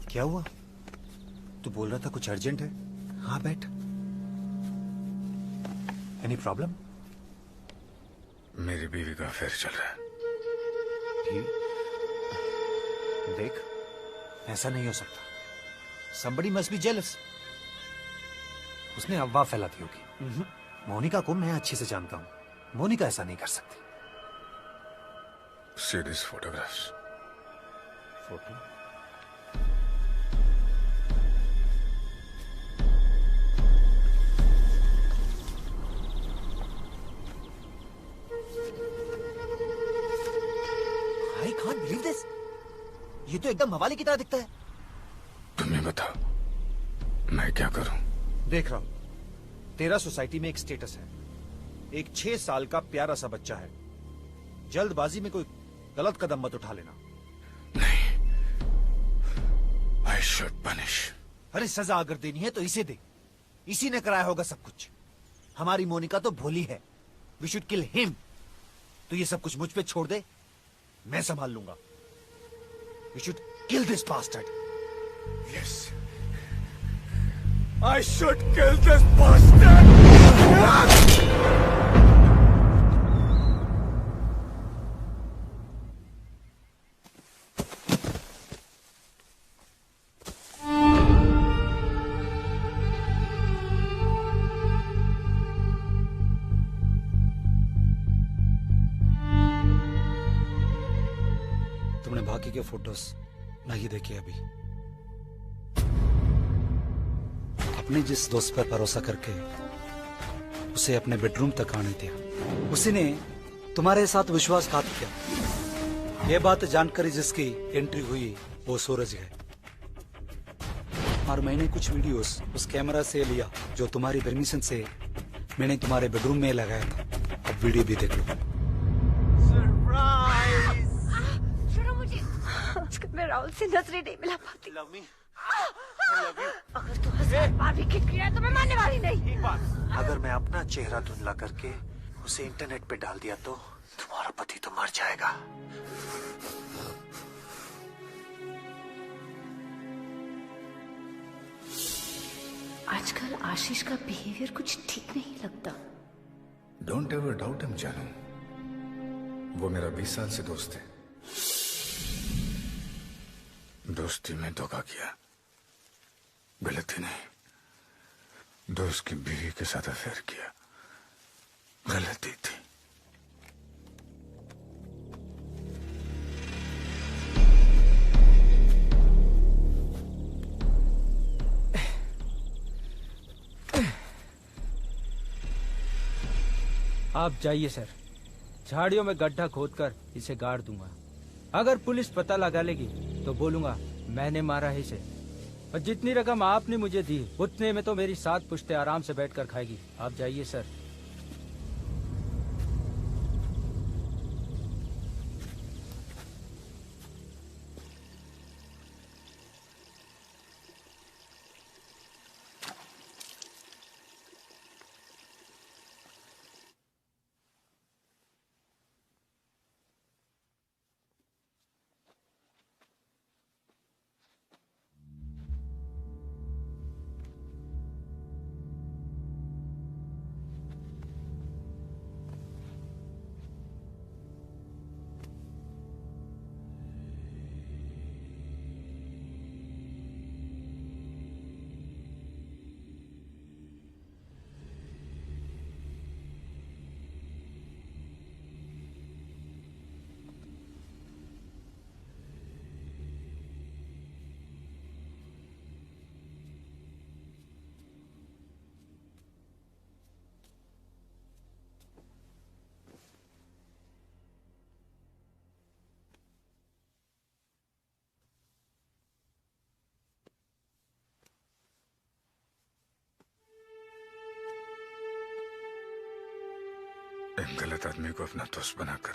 क्या हुआ? तू बोल रहा था कुछ अर्जेंट है। हाँ बैठ। Any problem? मेरी बीवी का अफेयर चल रहा है। देख, ऐसा नहीं हो सकता। Somebody must be jealous। उसने अफवाह फैला दी होगी। मोनिका को मैं अच्छे से जानता हूं। मोनिका ऐसा नहीं कर सकती। See these photographs। Photo? I can't believe this। ये तो एकदम मवाली की तरह दिखता है। तुम्हें बताओ मैं क्या करूं? देख रहा हूं, तेरा सोसाइटी में एक स्टेटस है। एक 6 साल का प्यारा सा बच्चा है। जल्दबाजी में कोई गलत कदम मत उठा लेना। I should punish। अरे सजा अगर देनी है तो इसे दे। इसी ने कराया होगा सब कुछ। हमारी मोनिका तो भोली है। We should kill him. तो ये सब कुछ मुझ पे छोड़ दे, मैं संभाल लूंगा। We should kill this bastard. Yes। I should kill this bastard। तुमने बाकी के फोटोज नहीं देखे अभी। अपने जिस दोस्त पर भरोसा करके उसे अपने बेडरूम तक आने दिया, उसी ने तुम्हारे साथ विश्वासघात किया। यह बात जानकर जिसकी एंट्री हुई वो सूरज है। और मैंने कुछ वीडियोस उस कैमरा से लिया जो तुम्हारी परमिशन से मैंने तुम्हारे बेडरूम में लगाया था। अब वीडियो भी देख लो। छोड़ो मुझे। आजकल मैं राहुल से नजरें नहीं मिला पाती। Love me. अगर तू 1000 बार भी खिड़कियां तो मैं मानने वाली नहीं। एक बात, अगर मैं अपना चेहरा धुंधला करके उसे इंटरनेट पे डाल दिया तो तुम्हारा पति तो मर जाएगा। आजकल आशीष का बिहेवियर कुछ ठीक नहीं लगता। डोंट एवर डाउट हिम जानू। वो मेरा 20 साल से दोस्त है। दोस्ती में धोखा किया, गलती नहीं। दोस्त की बीवी के साथ अफेयर किया, गलती थी। आप जाइए सर। झाड़ियों में गड्ढा खोदकर इसे गाड़ दूंगा। अगर पुलिस पता लगा लेगी तो बोलूंगा मैंने मारा है इसे। और जितनी रकम आपने मुझे दी उतने में तो मेरी 7 पुश्ते आराम से बैठकर खाएगी। आप जाइए सर। गलत आदमी को अपना दोस्त बनाकर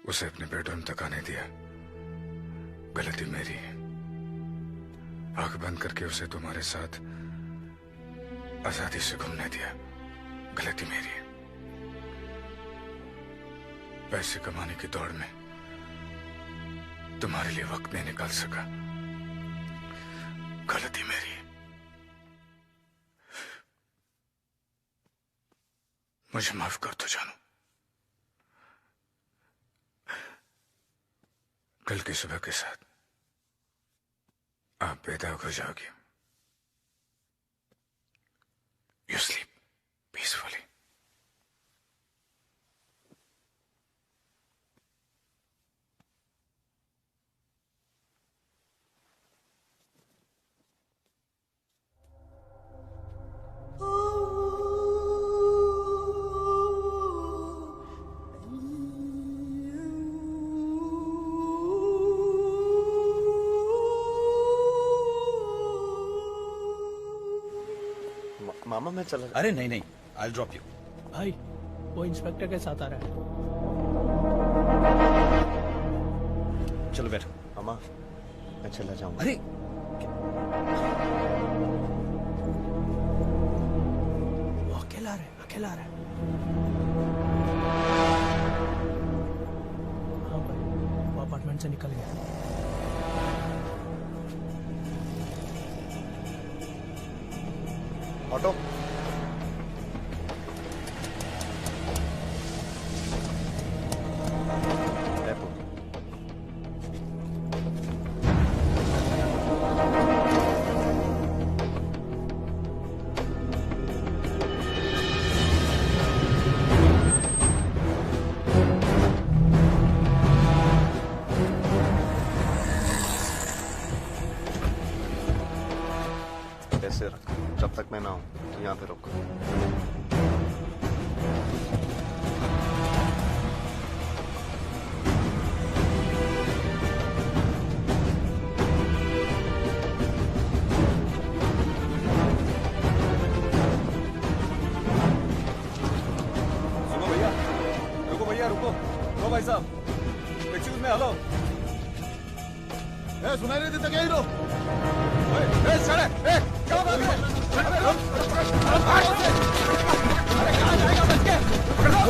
उसे अपने बेडरूम तक आने दिया। गलती मेरी है। आंख बंद करके उसे तुम्हारे साथ आजादी से घूमने दिया। गलती मेरी है। पैसे कमाने की दौड़ में तुम्हारे लिए वक्त नहीं निकाल सका। गलती मेरी है। मुझे माफ कर दो जानू। कल की सुबह के साथ आप बेदाग हो जाओगे। You sleep peacefully. मामा मैं चला। अरे नहीं नहीं, आई ड्रॉप यू। भाई वो इंस्पेक्टर के साथ आ रहा है। चलो बैठो। मामा मैं चला जाऊंगा। अरे वो अकेला रहा है, अकेला रहा है। हाँ भाई वो अपार्टमेंट से निकल गया। ऑटो। ऐसे रख, जब तक मैं ना आऊं यहाँ पे रुक। सुनो भैया, रुको भैया, रुको। लो भाई साहब, एक्सक्यूज में, हेलो। सुनाई नहीं देता क्या हीरो? चले, क्या बात है? अरे कहाँ जाएगा बच के? पकड़ लो।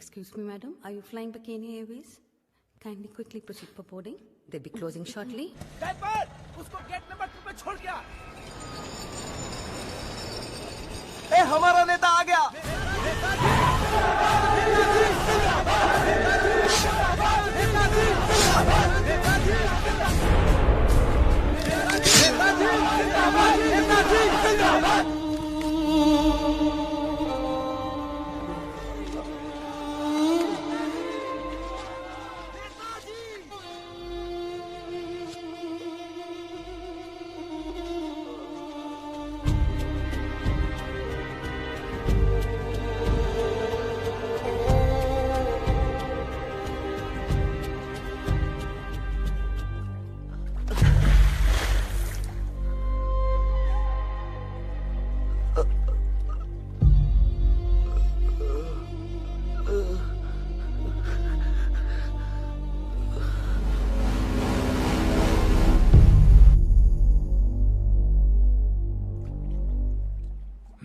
Excuse me, madam. Are you flying Bikini Airways? Kindly quickly proceed for boarding. They'll be closing shortly. Driver, उसको गेट नंबर 2 पे छोड़ गया। ए, हमारा नेता आ गया।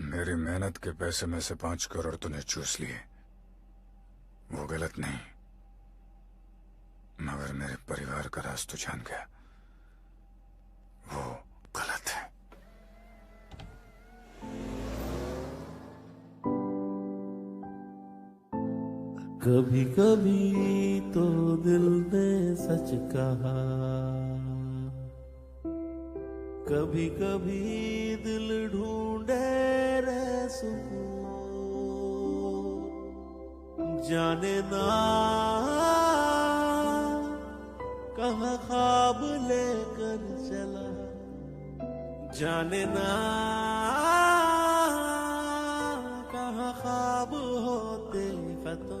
मेरी मेहनत के पैसे में से 5 करोड़ तूने चूस लिए, वो गलत नहीं, मगर मेरे परिवार का राज तू जान गया, वो गलत है। कभी कभी तो दिल ने सच कहा, कभी कभी दिल ढूंढे रे सुकून, जाने ना कहाँ ख्वाब लेकर चला, जाने ना कहाँ ख्वाब होते खत्म।